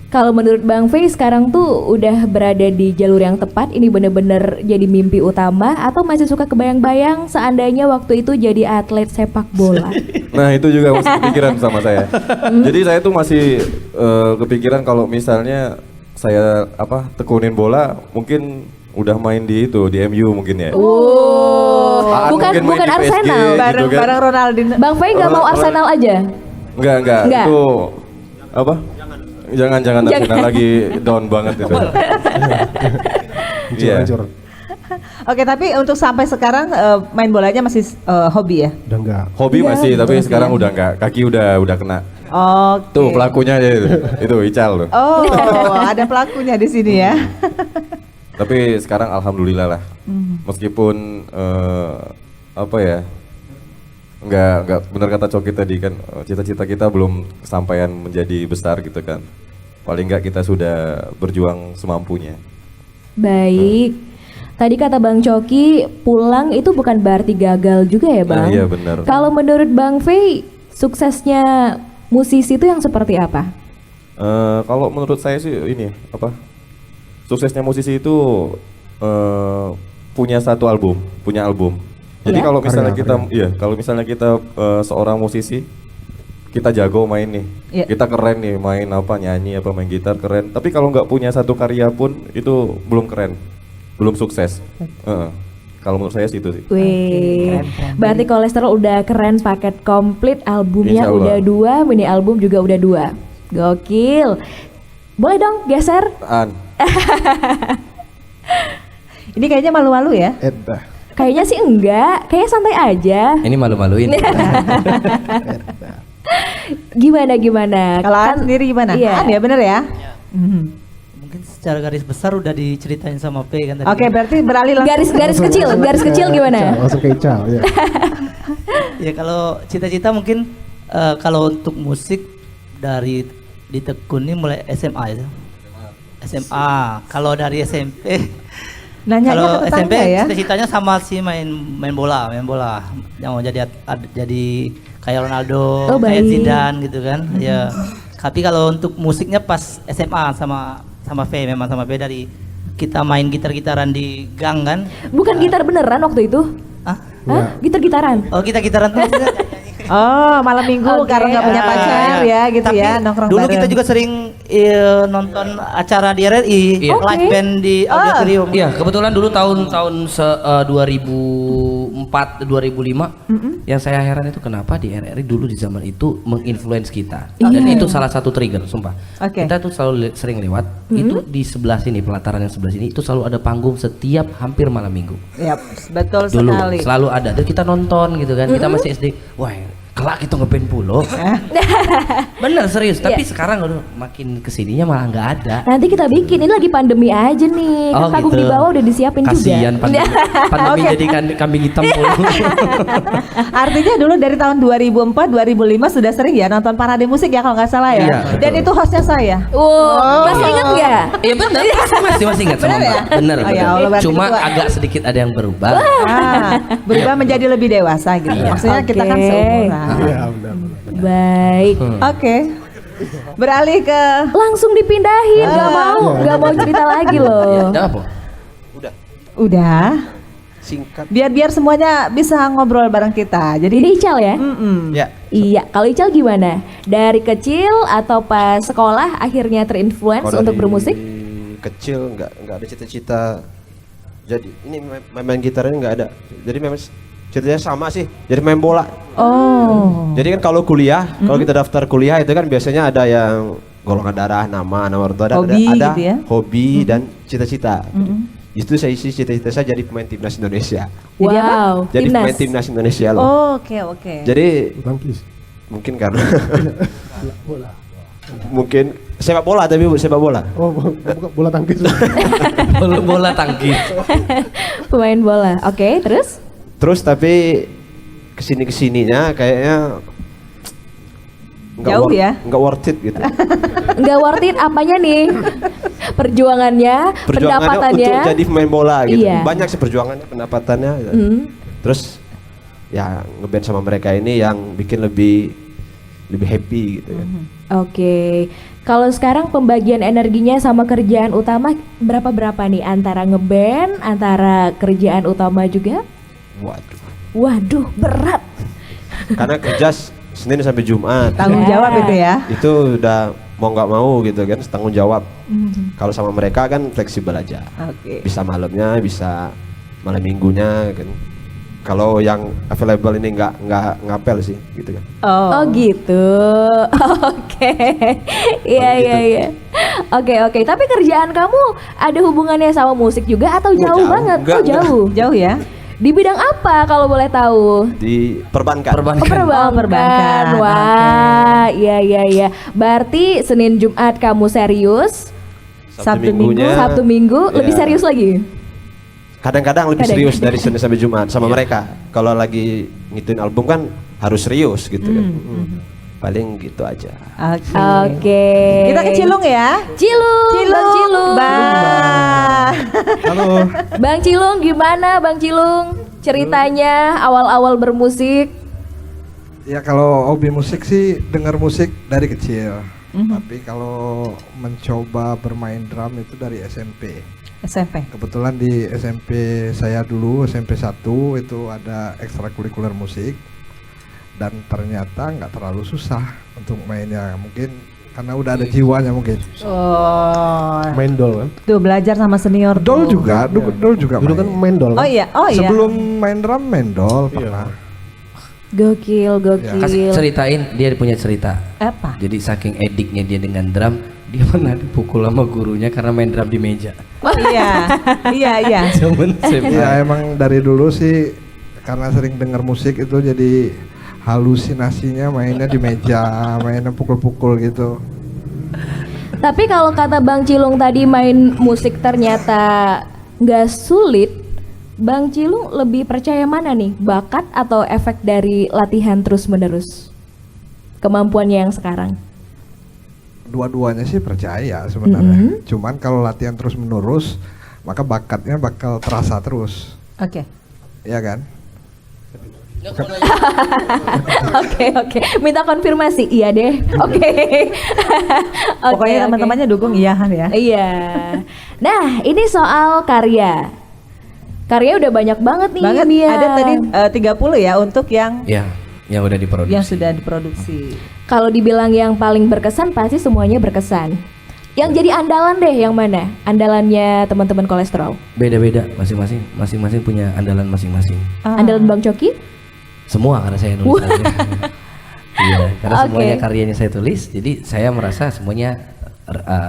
kalau menurut Bang Fei sekarang tuh udah berada di jalur yang tepat, ini bener-bener jadi mimpi utama atau masih suka kebayang-bayang seandainya waktu itu jadi atlet sepak bola? Nah itu juga masih kepikiran sama saya. Jadi saya tuh masih kepikiran kalau misalnya saya apa tekunin bola mungkin udah main di itu di MU mungkin ya. Oh, Aan bukan mungkin main bukan di PSG Arsenal. gitu kan. Bareng-bareng Ronaldinho. Bang Fei nggak mau Arsenal aja? Enggak. Enggak. Itu apa? Jangan Arsenal lagi down banget itu. Iya. Hancur. Oke, tapi untuk sampai sekarang main bolanya masih hobi ya? Udah enggak. Hobi masih tapi sekarang udah enggak. Kaki udah kena. Oke. Tuh pelakunya aja itu. Itu Ical tuh. Oh, ada pelakunya di sini ya. Tapi sekarang alhamdulillah lah. Meskipun apa ya? Enggak benar kata Coki tadi kan, cita-cita kita belum kesampaian menjadi besar gitu kan. Paling enggak kita sudah berjuang semampunya. Baik. Tadi kata Bang Coki, pulang itu bukan berarti gagal juga ya Bang? Nah, iya benar. Kalau menurut Bang Fei, suksesnya musisi itu yang seperti apa? Kalau menurut saya sih ini apa? Suksesnya musisi itu punya album. Jadi Ya. kalau misalnya Karya. kalau misalnya kita seorang musisi, kita jago main nih, Iya. kita keren nih main apa, nyanyi apa, main gitar keren. Tapi kalau nggak punya satu karya pun itu belum keren, belum sukses. Kalau menurut saya sih itu sih. Wih, berarti kolesterol udah keren, paket komplit, albumnya Insya Allah. udah 2, mini album juga udah 2. Gokil. Boleh dong geser? An, Ini kayaknya malu-malu ya? Edah. Kayaknya sih enggak, kayaknya santai aja. Ini malu-maluin. Gimana? Kalau An sendiri gimana? Iya. An ya bener ya? Mungkin secara garis besar udah diceritain sama P kan tadi. Oke, berarti beralih langsung. Garis kecil gimana? Langsung ke Ical ya. Ya kalau cita-cita mungkin kalau untuk musik dari ditekuni mulai SMA ya. SMA. Kalau dari SMP Nanyanya kalau ke SMP tetangga ya? cita-citanya sama sih main bola. Yang mau jadi jadi kayak Ronaldo, Oh, kayak baik. Zidane gitu kan. Ya. Tapi kalau untuk musiknya pas SMA sama V memang sama V dari kita main gitar-gitaran di gang kan. Bukan gitar beneran waktu itu? Ah? Hah? Gitar-gitaran? Oh kita gitaran tuh Oh, malam minggu Oke, karena nggak punya ah, pacar ya gitu Tapi ya, nongkrong dulu bareng. kita juga sering nonton acara di RRI, Iya. live Oke. band di auditorium. Iya, kebetulan dulu tahun 2004 2005 yang saya heran itu kenapa di RRI dulu di zaman itu menginfluence kita. Dan itu salah satu trigger, sumpah. Oke. Kita tuh selalu sering lewat itu di sebelah sini, pelataran yang sebelah sini itu selalu ada panggung setiap hampir malam minggu. Yap, betul Dulu sekali. selalu ada. Dan kita nonton gitu kan. Kita masih SD. Wah, kelak itu ngeband pulo. Bener serius, tapi sekarang udah makin kesininya malah nggak ada. Nanti kita bikin, ini lagi pandemi aja nih. Kan panggung di bawah udah disiapin Kasian juga. pandemi jadi kambing hitam mulu. Artinya dulu dari tahun 2004 2005 sudah sering ya nonton parade musik ya kalau nggak salah ya. Iya, Dan itu hostnya saya. Masih ingat nggak? Iya benar, masih ingat sama Bener ya? Mbak. Bener, Oh ya Allah, bener. berarti Cuma tua. agak sedikit ada yang berubah. Berubah menjadi lebih dewasa gitu. Maksudnya kita kan Oke. seumuran. Iya benar. Baik. Oke. Beralih ke Langsung dipindahin, nggak mau cerita lagi loh. Ada apa? udah. Singkat. Biar semuanya bisa ngobrol bareng kita. Jadi Ini Ical ya? Ya. Iya, kalau Ical gimana? Dari kecil atau pas sekolah akhirnya terinfluence Kalau untuk dari bermusik? Kecil nggak ada cita-cita. Jadi ini main gitarnya nggak ada. Jadi memang ceritanya sama sih. Jadi main bola. oh. Jadi kan kalau kuliah, kalau kita daftar kuliah itu kan biasanya ada yang golongan darah, nama orang tua, Hobi ada gitu ya? hobi dan cita-cita. Itu saya isi cita-cita saya jadi pemain timnas Indonesia. Jadi apa? Wow, Jadi pemain timnas Indonesia loh. Oh, oke. Jadi Tangkis. mungkin karena mungkin sepak bola tapi sepak bola. Oh, bukan bola tangkis. Bola tangkis. Pemain bola. Oke, terus? Terus tapi kesininya kayaknya Jauh ya? nggak worth it gitu. Nggak worth it apanya nih? Perjuangannya, pendapatannya. Untuk jadi pemain bola gitu. Iya. Banyak sih perjuangannya, pendapatannya. Gitu. Terus ya ngeband sama mereka ini yang bikin lebih happy gitu kan. Oke. Kalau sekarang pembagian energinya sama kerjaan utama berapa nih? Antara ngeband, antara kerjaan utama juga? Waduh. Waduh, berat. Karena kerja Senin sampai Jumat. Tanggung jawab itu ya. Itu udah mau nggak mau gitu kan, tanggung jawab. Kalau sama mereka kan fleksibel aja. Oke. Bisa malamnya, bisa malam minggunya kan. Kalau yang available ini nggak ngapel sih gitu kan. Oh gitu. Oke. Iya. Oke. Tapi kerjaan kamu ada hubungannya sama musik juga atau jauh jauh. banget? Enggak, Jauh. Jauh ya. Di bidang apa kalau boleh tahu? Di perbankan. Oh, perbankan. Oke. Wah, iya. Berarti Senin Jumat kamu serius, Sabtu Minggu. Sabtu Minggu lebih Iya. serius lagi. Kadang-kadang lebih Kadang. serius dari Senin sampai Jumat sama mereka. Kalau lagi ngituin album kan harus serius gitu kan. Paling gitu aja. Oke. Kita ke Cilung ya. Cilung. Bang Cilung. Halo. Bang Cilung gimana Bang Cilung? Ceritanya awal-awal bermusik. Ya kalau hobi musik sih dengar musik dari kecil. Tapi kalau mencoba bermain drum itu dari SMP. SMP. Kebetulan di SMP saya dulu SMP 1 itu ada ekstrakurikuler musik. Dan ternyata nggak terlalu susah untuk mainnya. Mungkin karena udah ada jiwanya mungkin. Oh. Main dol kan? Tuh belajar sama senior. Dol tuh. juga, dol juga Dulu kan main. main dol. Oh Kan? iya. Sebelum main drum main dol Iya. pernah. Gokil. Kasih ceritain, dia punya cerita. Apa? Jadi saking ediknya dia dengan drum, dia pernah dipukul sama gurunya karena main drum di meja. Oh iya. Zaman SMA. Ya emang dari dulu sih karena sering dengar musik itu jadi halusinasinya mainnya di meja, mainnya pukul-pukul gitu. Tapi kalau kata Bang Cilung tadi main musik ternyata nggak sulit. Bang Cilung lebih percaya mana nih? Bakat atau efek dari latihan terus-menerus? Kemampuannya yang sekarang? Dua-duanya sih percaya sebenarnya. Cuman kalau latihan terus menerus, maka bakatnya bakal terasa terus, Oke. ya kan? Oke. Minta konfirmasi. Iya deh. Oke. Pokoknya teman-temannya dukung iyahan ya. Iya. Nah, ini soal karya. Karya udah banyak banget nih. Banget Mia. ada tadi 30 ya untuk yang Ya, yang udah diproduksi. yang sudah diproduksi. Kalau dibilang yang paling berkesan pasti semuanya berkesan. Yang jadi andalan deh yang mana? Andalannya teman-teman kolesterol. Beda-beda, masing-masing punya andalan masing-masing. Andalan Bang Coki? Semua karena saya nulis aja. Iya, karena Oke. semuanya karyanya saya tulis, jadi saya merasa semuanya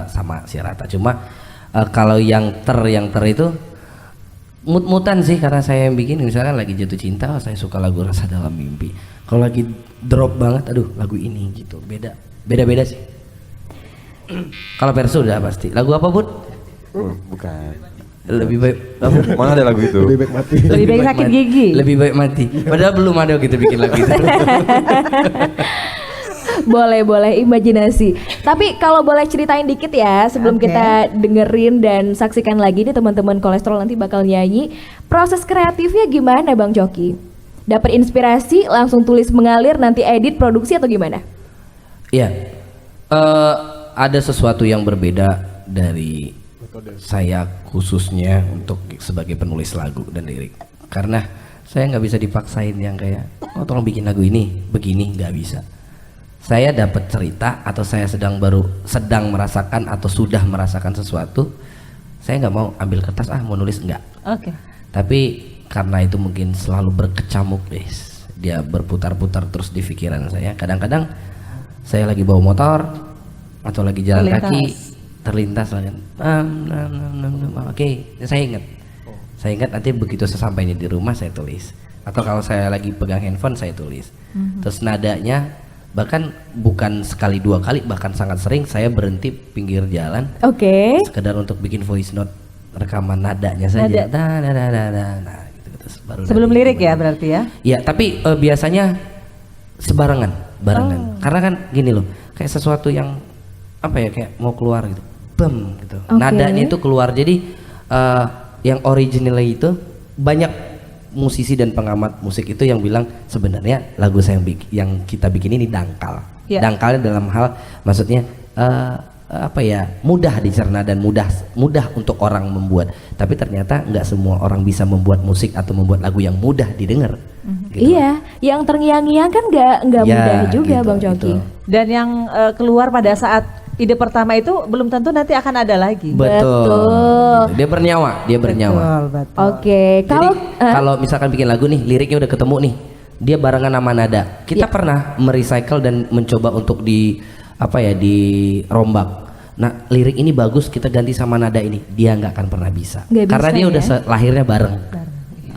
sama sih rata. Cuma kalau yang ter itu Mut-mutan sih karena saya yang bikin. Misalkan lagi jatuh cinta, saya suka lagu Rasa Dalam Mimpi. Kalau lagi drop banget, aduh lagu ini gitu. Beda-beda sih. Kalau Persu udah pasti. Lagu apa Bud? Bukan. Lebih baik Mana ada lagu itu? Lebih baik mati. Lebih baik sakit gigi. Lebih baik mati. Padahal belum ada gitu bikin lagu itu. Boleh imajinasi. Tapi kalau boleh ceritain dikit ya sebelum Oke. kita dengerin dan saksikan lagi nih teman-teman kolesterol nanti bakal nyanyi. Proses kreatifnya gimana Bang Coki? Dapat inspirasi langsung tulis mengalir nanti edit produksi atau gimana? Iya. Ada sesuatu yang berbeda dari saya khususnya untuk sebagai penulis lagu dan lirik. Karena saya nggak bisa dipaksain yang kayak oh tolong bikin lagu ini begini, nggak bisa. Saya dapat cerita atau saya sedang merasakan atau sudah merasakan sesuatu, saya nggak mau ambil kertas mau nulis, enggak. Oke. Tapi karena itu mungkin selalu berkecamuk guys, dia berputar-putar terus di pikiran saya. Kadang-kadang saya lagi bawa motor atau lagi jalan kaki terlintas lagi. Oke, saya ingat nanti begitu sesampainya di rumah saya tulis. Atau kalau saya lagi pegang handphone saya tulis. Terus nadanya bahkan bukan sekali dua kali, bahkan sangat sering saya berhenti pinggir jalan. Oke. Sekedar untuk bikin voice note rekaman nadanya saja. Nah, gitu, terus baru Sebelum nanti lirik ya gimana. berarti ya? Ya, tapi biasanya barengan. Karena kan gini loh, kayak sesuatu yang apa ya, kayak mau keluar gitu, bam gitu. Oke. Nadanya itu keluar. Jadi yang originalnya itu banyak musisi dan pengamat musik itu yang bilang sebenarnya lagu saya yang kita bikin ini dangkal. Ya. Dangkalnya dalam hal maksudnya apa ya, mudah dicerna dan mudah untuk orang membuat. Tapi ternyata nggak semua orang bisa membuat musik atau membuat lagu yang mudah didengar. Gitu. Iya, yang terngiang-ngiang kan nggak Ya, mudah juga gitu, Bang Coki. gitu. Dan yang keluar pada saat ide pertama itu belum tentu nanti akan ada lagi. Betul. Gitu. Dia bernyawa. Betul. Oke, Jadi kalau kalau misalkan bikin lagu nih, liriknya udah ketemu nih, dia barengan sama nada. Kita pernah merecycle dan mencoba untuk dirombak. Nah, lirik ini bagus, kita ganti sama nada ini, dia nggak akan pernah bisa. Nggak Karena bisa dia ya? udah lahirnya bareng.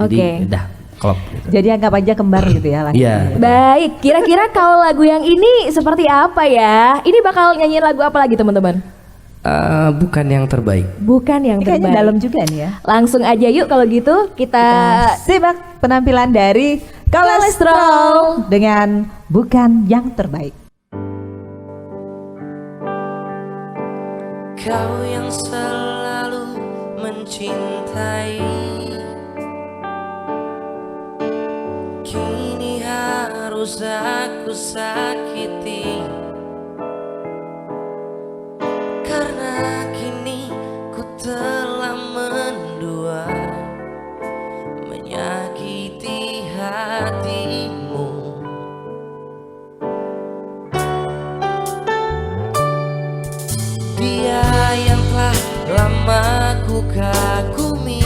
Jadi Oke. udah klop. Gitu. Jadi anggap aja kembar gitu ya lagi. Iya. baik, kira-kira kalau lagu yang ini seperti apa ya? Ini bakal nyanyiin lagu apa lagi teman-teman? Bukan yang terbaik. Bukan yang Ini kayaknya terbaik. dalam juga nih ya. Langsung aja yuk kalau gitu kita Simak penampilan dari Kolesterol dengan Bukan Yang Terbaik. Kau yang selalu mencintai, kini harus aku sakiti. Karena kini ku telah mendua, menyakiti hatimu. Dia yang telah lama ku kagumi,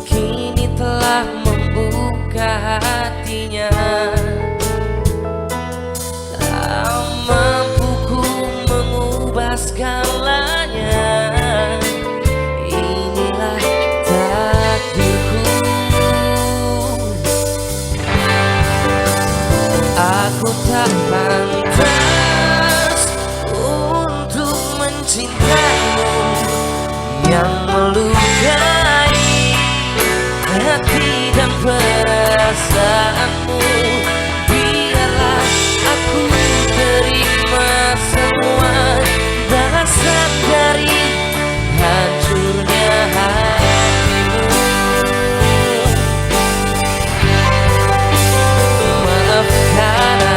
kini telah membuka hatinya. Tak mampu ku mengubah segalanya, inilah takdirku. Aku tak pantas untuk mencintaimu yang melukai hati dan perasaanmu. Biarlah aku terima semua balasan dari hancurnya hatimu. Maafkan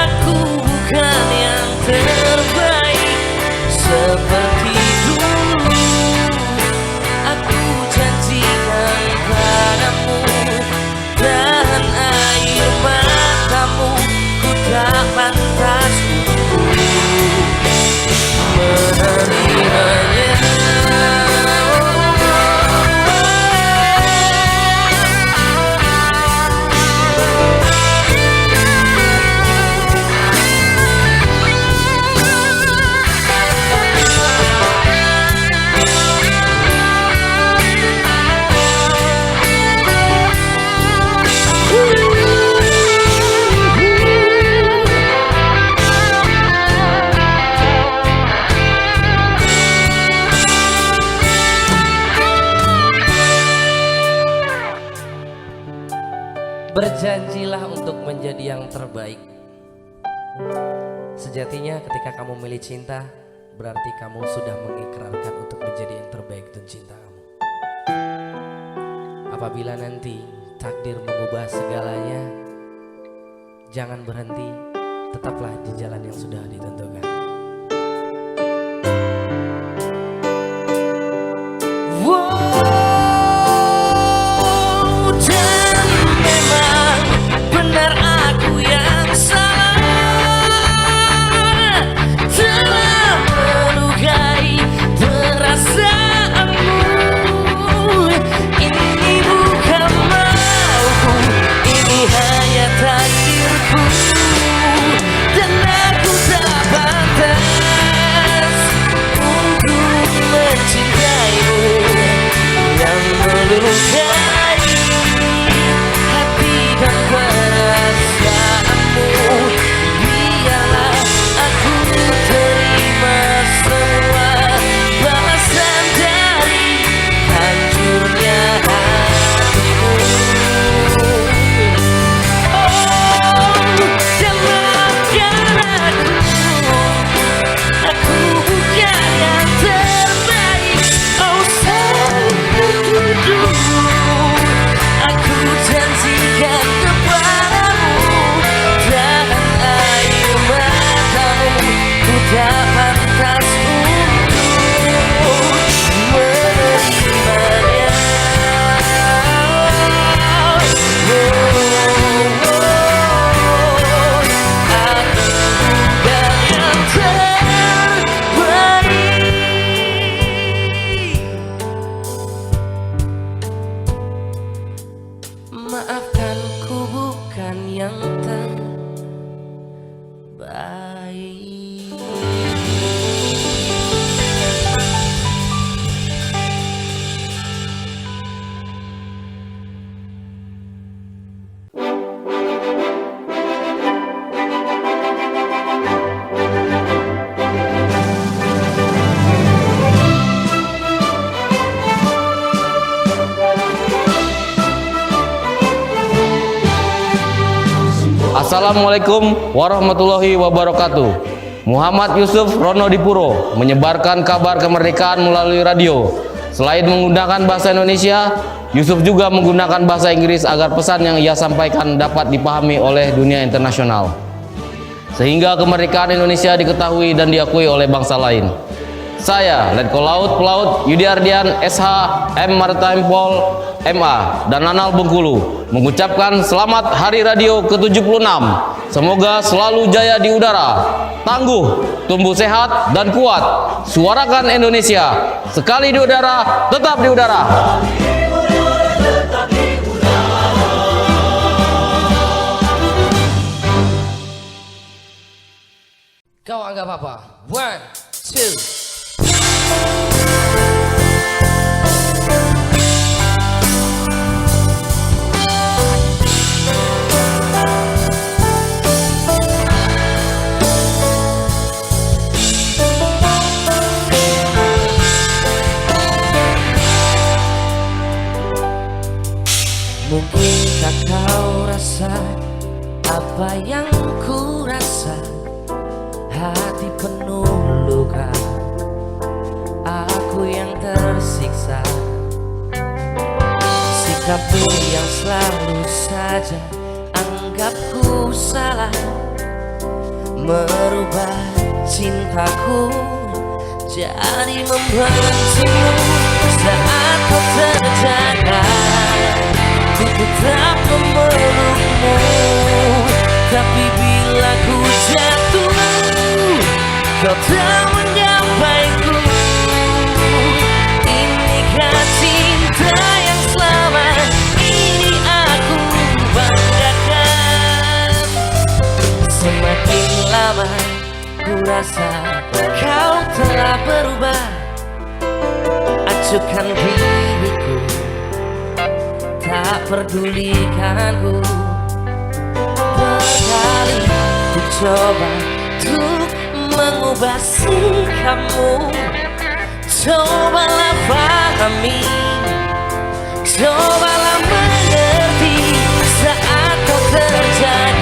aku bukan yang terbaik seperti dulu. untuk menjadi yang terbaik. Sejatinya ketika kamu milih cinta, berarti kamu sudah mengikrarkan untuk menjadi yang terbaik untuk cinta kamu. Apabila nanti takdir mengubah segalanya, jangan berhenti, tetaplah di jalan yang sudah ditentukan. Dan memang benar aku yang salah, telah melukai perasaanmu. Ini bukan mauku, ini hanya takdirku, dan aku tak pantas untuk mencintaimu yang melukai hati dan perasaanmu. Biarlah aku terima semua balasan dari hancurnya hatimu. Dan maafkan aku bukan yang terbaik. Oh sayangku dulu, aku janjikan kepadamu, dalam air matamu ku tak pantas untuk menerimanya. Aku bukan yang terbaik. Maafkan ku bukan yang terbaik. Assalamualaikum warahmatullahi wabarakatuh. Muhammad Yusuf Rono Dipuro menyebarkan kabar kemerdekaan melalui radio. Selain menggunakan bahasa Indonesia, Yusuf juga menggunakan bahasa Inggris agar pesan yang ia sampaikan dapat dipahami oleh dunia internasional, sehingga kemerdekaan Indonesia diketahui dan diakui oleh bangsa lain. Saya, Letkol Laut Pelaut Yudi Ardian SH M Maritime Pol MA dan Nanal Bengkulu mengucapkan selamat Hari Radio ke-76. Semoga selalu jaya di udara, tangguh, tumbuh sehat dan kuat. Suarakan Indonesia, sekali di udara, tetap di udara. Kau anggap apa? 1, 2. Mungkinkah kau rasa apa yang ku rasa? Hati penuh luka, aku yang tersiksa. Sikapku yang selalu saja anggapku salah, merubah cintaku jadi membencimu. Saat kau terjaga, ku tetap memelukmu, tapi bila ku jatuh, kau tak menyampaiku. Inikah cinta yang selama ini aku banggakan? Semakin lama ku rasa kau telah berubah. Acuhkan diriku, tak pedulikanku. Berkali ku coba untuk mengubah sikapmu. Cobalah pahami, cobalah mengerti. Saat kau terjaga,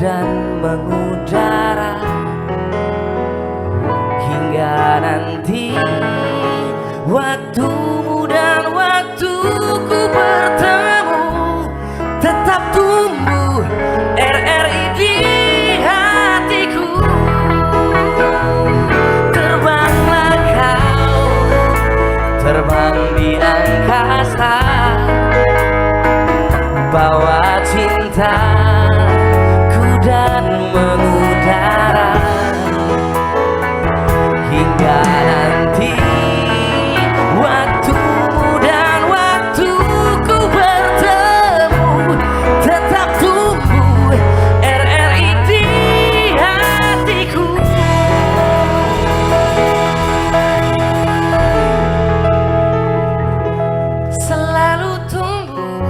dan mengudara hingga nanti waktumu dan waktuku bertemu, tetap tumbuh RRI di hatiku. Terbanglah kau, terbang di angkasa, bawa cintaku dan mengudara hingga nanti waktumu dan waktuku bertemu, tetap tumbuh RRI di hatiku. Selalu tumbuh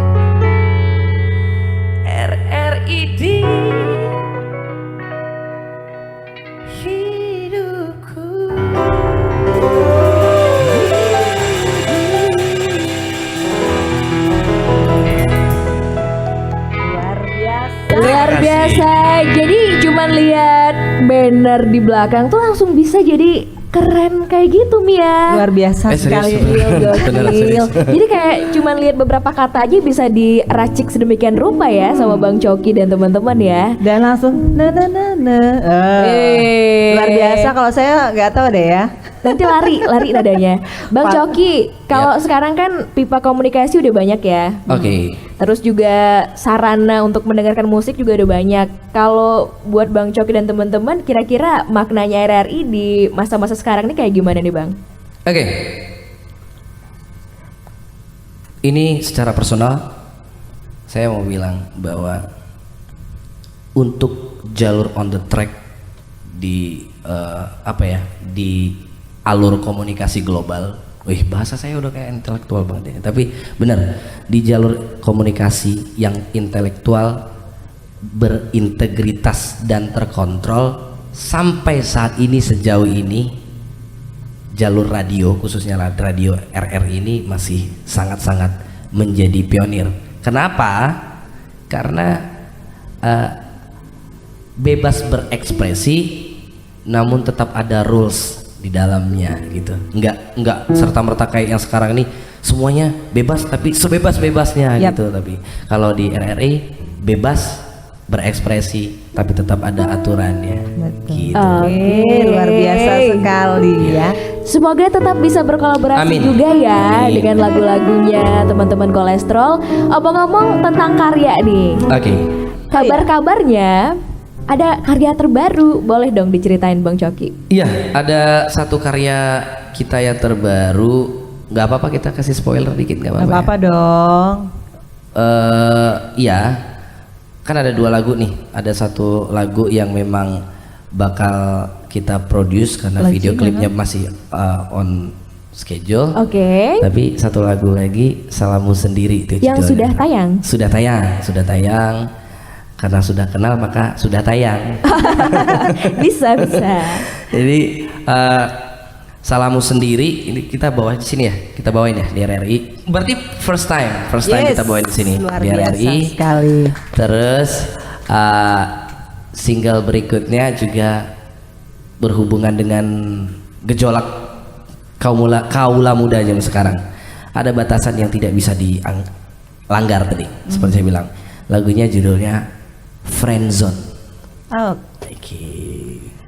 RRI di hidupku. Luar biasa. Jadi cuman lihat banner di belakang tuh langsung bisa jadi keren kayak gitu Mia. Luar biasa sekali. Gokil. Jadi kayak cuman lihat beberapa kata aja bisa diracik sedemikian rupa ya sama Bang Coki dan teman-teman ya. Dan langsung na. Luar biasa, kalau saya nggak tahu deh ya. Nanti lari nadanya. Bang Coki, kalau sekarang kan pipa komunikasi udah banyak ya. Oke. Terus juga sarana untuk mendengarkan musik juga udah banyak. Kalau buat Bang Coki dan teman-teman, kira-kira maknanya RRI di masa-masa sekarang ini kayak gimana nih Bang? Oke. Ini secara personal saya mau bilang bahwa untuk jalur on the track di di alur komunikasi global. Wih, bahasa saya udah kayak intelektual banget ini. Tapi benar, di jalur komunikasi yang intelektual, berintegritas dan terkontrol, sampai saat ini sejauh ini jalur radio, khususnya radio RRI ini masih sangat-sangat menjadi pionir. Kenapa? Karena bebas berekspresi namun tetap ada rules di dalamnya gitu. Enggak serta-merta kayak yang sekarang ini semuanya bebas tapi sebebas-bebasnya gitu. Tapi kalau di RRI bebas berekspresi tapi tetap ada aturannya. Gitu. Luar biasa sekali ya. Semoga tetap bisa berkolaborasi juga ya dengan lagu-lagunya teman-teman Kolesterol. Ngomong tentang karya nih. Oke. Kabar-kabarnya ada karya terbaru, boleh dong diceritain Bang Coki? Iya, ada satu karya kita yang terbaru. Nggak apa-apa kita kasih spoiler dikit, nggak apa-apa. Nggak apa-apa dong. Iya, kan ada 2 lagu nih. Ada satu lagu yang memang bakal kita produce karena video klipnya masih on schedule. Oke. Tapi satu lagu lagi, Salahmu Sendiri itu yang judulnya. sudah tayang. Sudah tayang. Karena sudah kenal maka sudah tayang. Bisa. Jadi Salahmu Sendiri ini kita bawa di sini ya, kita bawain ya di RRI. Berarti first time kita bawain di sini luar di RRI. biasa sekali. Terus single berikutnya juga berhubungan dengan gejolak kaula muda zaman sekarang. Ada batasan yang tidak bisa dilanggar tadi, seperti saya bilang. Lagunya judulnya Friendzone. Oh. Oke.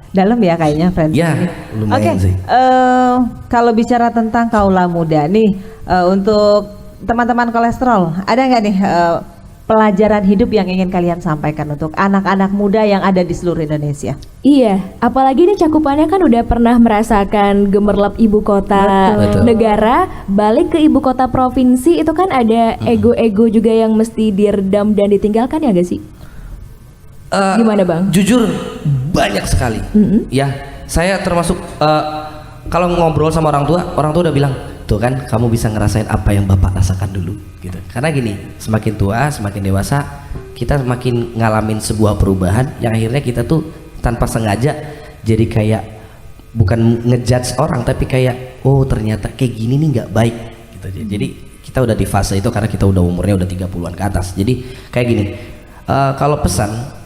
Dalam ya kayaknya friendzone. Ya, lumayan sih. Kalau bicara tentang kaula muda nih, untuk teman-teman Kolesterol, ada nggak nih pelajaran hidup yang ingin kalian sampaikan untuk anak-anak muda yang ada di seluruh Indonesia? Iya, apalagi ini cakupannya kan udah pernah merasakan gemerlap ibu kota negara, balik ke ibu kota provinsi, itu kan ada ego-ego juga yang mesti diredam dan ditinggalkan ya gak sih? Gimana Bang? Jujur banyak sekali. Ya, saya termasuk kalau ngobrol sama orang tua udah bilang, tuh kan kamu bisa ngerasain apa yang bapak rasakan dulu gitu. Karena gini, semakin tua, semakin dewasa, kita semakin ngalamin sebuah perubahan yang akhirnya kita tuh tanpa sengaja jadi kayak bukan ngejudge orang, tapi kayak oh ternyata kayak gini nih nggak baik gitu. Jadi kita udah di fase itu karena kita udah umurnya udah 30-an ke atas. Jadi kayak gini, kalau pesan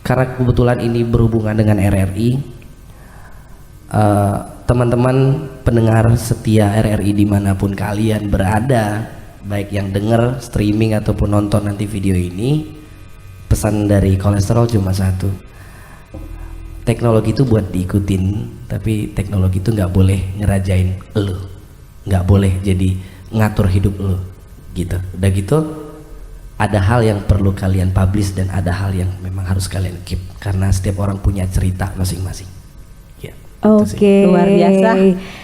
karena kebetulan ini berhubungan dengan RRI, teman-teman pendengar setia RRI dimanapun kalian berada, baik yang dengar streaming ataupun nonton nanti video ini, pesan dari kolesterol cuma satu: teknologi itu buat diikutin, tapi teknologi itu nggak boleh ngerajain lo, nggak boleh jadi ngatur hidup lo, gitu. Udah gitu, ada hal yang perlu kalian publish dan ada hal yang memang harus kalian keep, karena setiap orang punya cerita masing-masing. Ya, Oke, luar biasa.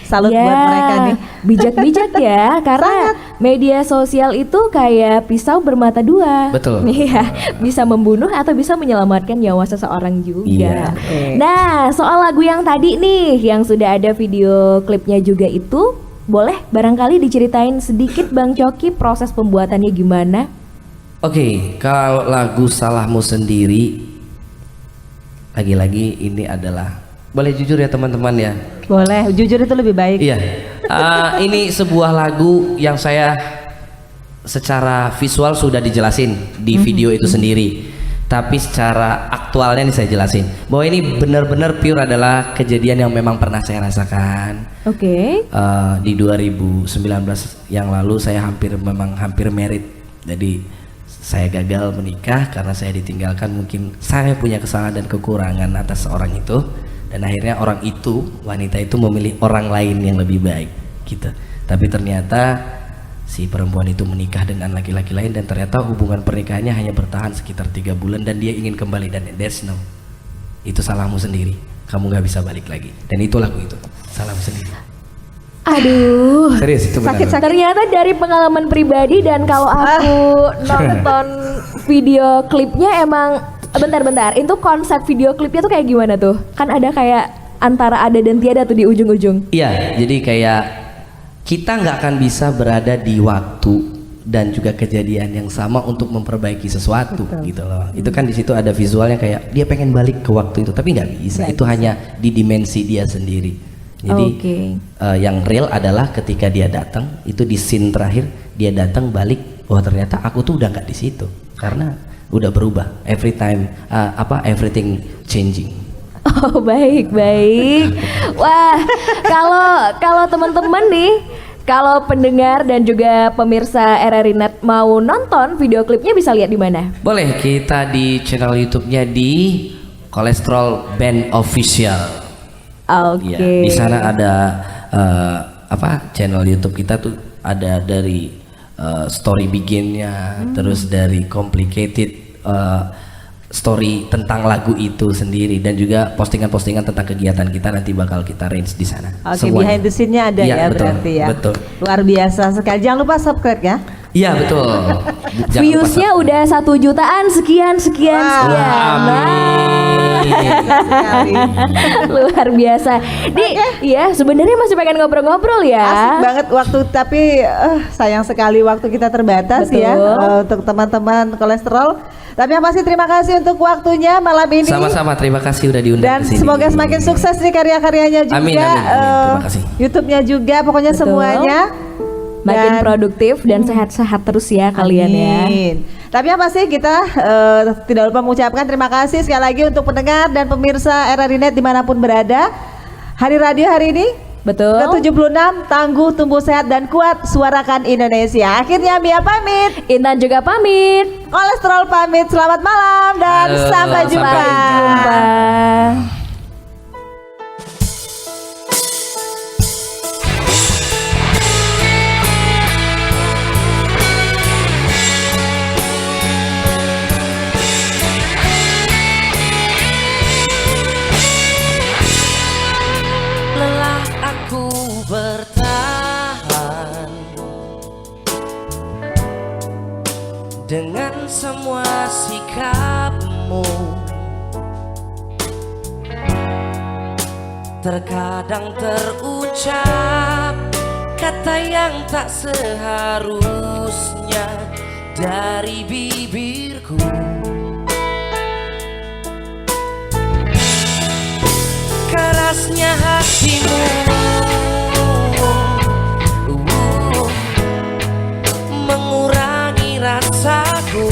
Salut buat mereka nih. Bijak-bijak ya, karena media sosial itu kayak pisau bermata dua. Betul. Iya, bisa membunuh atau bisa menyelamatkan nyawa seseorang juga. Iya. Nah, soal lagu yang tadi nih, yang sudah ada video klipnya juga itu, boleh barangkali diceritain sedikit Bang Coki proses pembuatannya gimana? Oke, kalau lagu Salahmu Sendiri, lagi-lagi ini adalah, boleh jujur ya teman-teman ya. Boleh, jujur itu lebih baik. Iya, ini sebuah lagu yang saya secara visual sudah dijelasin di video itu sendiri, tapi secara aktualnya nih saya jelasin bahwa ini benar-benar pure adalah kejadian yang memang pernah saya rasakan. Oke. Di 2019 yang lalu saya hampir merit, jadi saya gagal menikah karena saya ditinggalkan. Mungkin saya punya kesalahan dan kekurangan atas orang itu, dan akhirnya orang itu, wanita itu memilih orang lain yang lebih baik gitu. Tapi ternyata si perempuan itu menikah dengan laki-laki lain, dan ternyata hubungan pernikahannya hanya bertahan sekitar 3 bulan dan dia ingin kembali, dan that's no, itu salahmu sendiri, kamu gak bisa balik lagi. Dan itu lagu itu, Salahmu Sendiri. Aduh, Serius, itu benar. sakit-sakit. Ternyata dari pengalaman pribadi, dan kalau aku nonton video klipnya emang bentar-bentar, itu konsep video klipnya tuh kayak gimana tuh? Kan ada kayak antara ada dan tiada tuh di ujung-ujung. Iya, jadi kayak kita nggak akan bisa berada di waktu dan juga kejadian yang sama untuk memperbaiki sesuatu. Betul. Gitu loh. Itu kan di situ ada visualnya kayak dia pengen balik ke waktu itu, tapi nggak bisa. Itu hanya di dimensi dia sendiri. Jadi yang real adalah ketika dia datang, itu di scene terakhir dia datang balik, wah ternyata aku tuh udah nggak di situ karena udah berubah. Every time everything changing. Oh, baik. Wah, kalau teman-teman nih, kalau pendengar dan juga pemirsa RRI Net mau nonton video klipnya bisa lihat di mana? Boleh, kita di channel YouTube-nya di Kolesterol Band Official. Oke. Ya, di sana ada channel YouTube kita tuh ada dari story begin-nya, terus dari complicated story tentang lagu itu sendiri, dan juga postingan-postingan tentang kegiatan kita nanti bakal kita range di sana. Oke, behind the scene-nya ada ya, betul, berarti ya. Betul. Luar biasa sekali. Jangan lupa subscribe ya. Iya betul. Views-nya udah 1 jutaan sekian. Luar biasa. Nih, ya sebenarnya masih pengen ngobrol-ngobrol ya. Asik banget waktu, tapi sayang sekali waktu kita terbatas. Betul. Ya untuk teman-teman kolesterol. Tapi yang pasti terima kasih untuk waktunya malam ini. Sama-sama, terima kasih udah diundang. Dan semoga semakin sukses nih karya-karyanya juga. Amin. Terima kasih. YouTube-nya juga, pokoknya semuanya makin produktif dan sehat-sehat terus ya kalian ya. Tapi yang pasti kita tidak lupa mengucapkan terima kasih sekali lagi untuk pendengar dan pemirsa RRI Net dimanapun berada. Hari radio hari ini betul ke-76, tangguh, tumbuh sehat dan kuat, suarakan Indonesia. Akhirnya Mia pamit, Intan juga pamit, Kolesterol pamit. Selamat malam dan sampai jumpa. Bertahan dengan semua sikapmu, terkadang terucap kata yang tak seharusnya dari bibirku. Kerasnya hatimu mengurangi rasaku,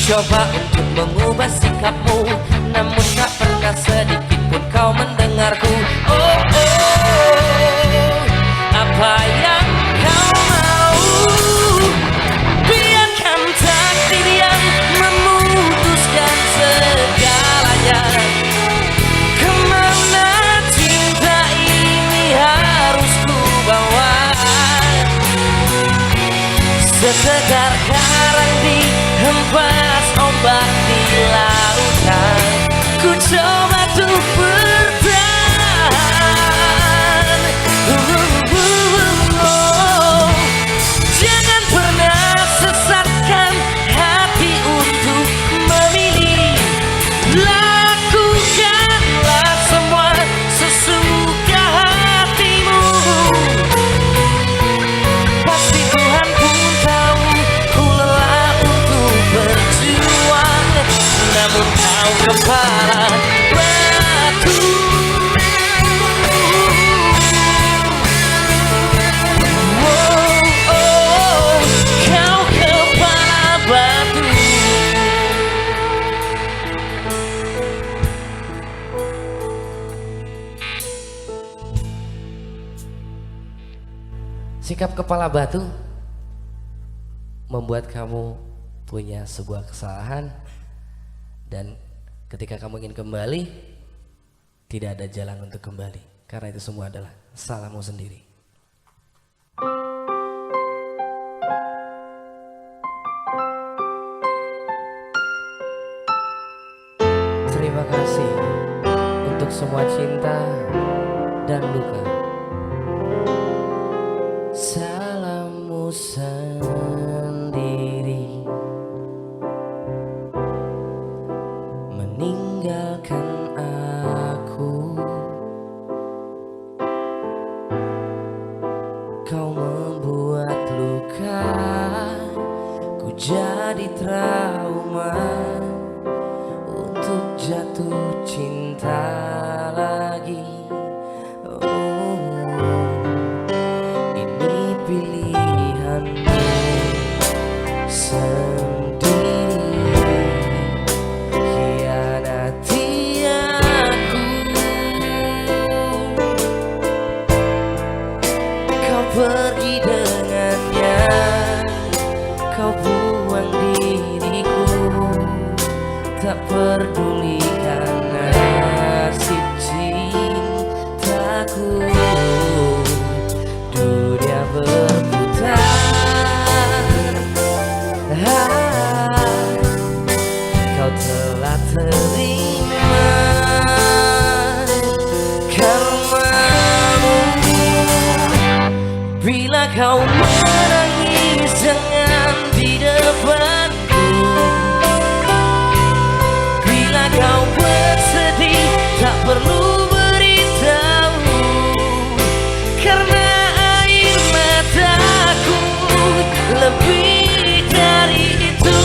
coba untuk mengubah sikapmu, namun tak pernah sedikit pun kau mendengarku. Oh, oh, apa yang kau mau? Biarkan takdir yang memutuskan segalanya. Kemana cinta ini harus ku bawa? Setegar karang di hempas ombak di lautan, ku coba untuk bertahan. Jangan pernah sesatkan hati untuk memilih. Lakukanlah semua sesuka hatimu. Pasti Tuhan pun tahu ku lelah untuk berjuang, namun kau kepala batu. Oh, oh, kau kepala batu. Sikap kepala batu membuat kamu punya sebuah kesalahan, dan ketika kamu ingin kembali, tidak ada jalan untuk kembali, karena itu semua adalah salahmu sendiri. Terima kasih untuk semua cinta dan luka. Salahmu sendiri meninggalkan aku. Kau membuat luka ku jadi trauma untuk jatuh cinta lagi. Oh, ini pilihanmu sendiri, khianati aku. Kau pergi dengannya, kau buang diriku, tak pedulikan nasib cintaku. Dunia berputar, kau telah terima karmamu. Bila kau menangis jangan di depanku. Bila kau bersedih tak perlu beritahu, karena air mataku lebih dari itu,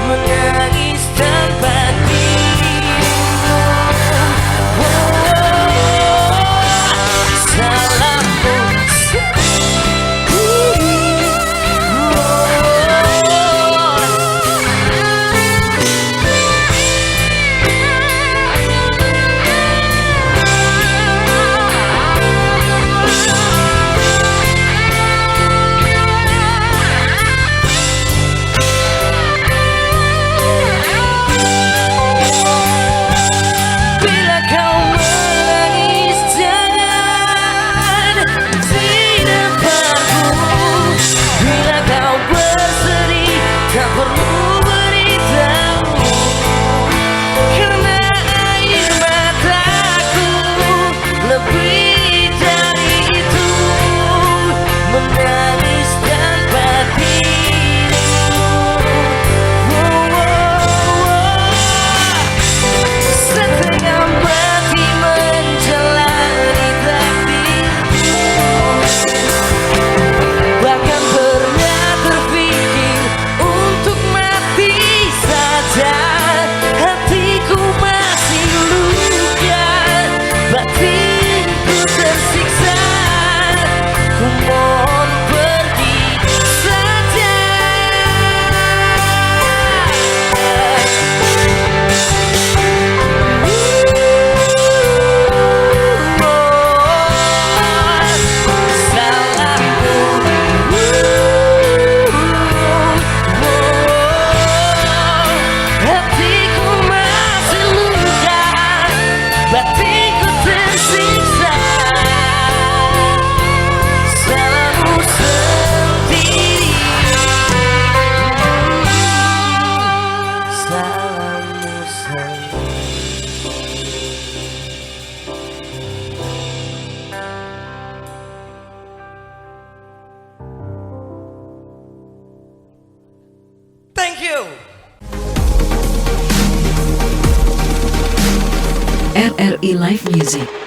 menangis tanpa dirimu. Salahmu. Radio. RRI Live Music.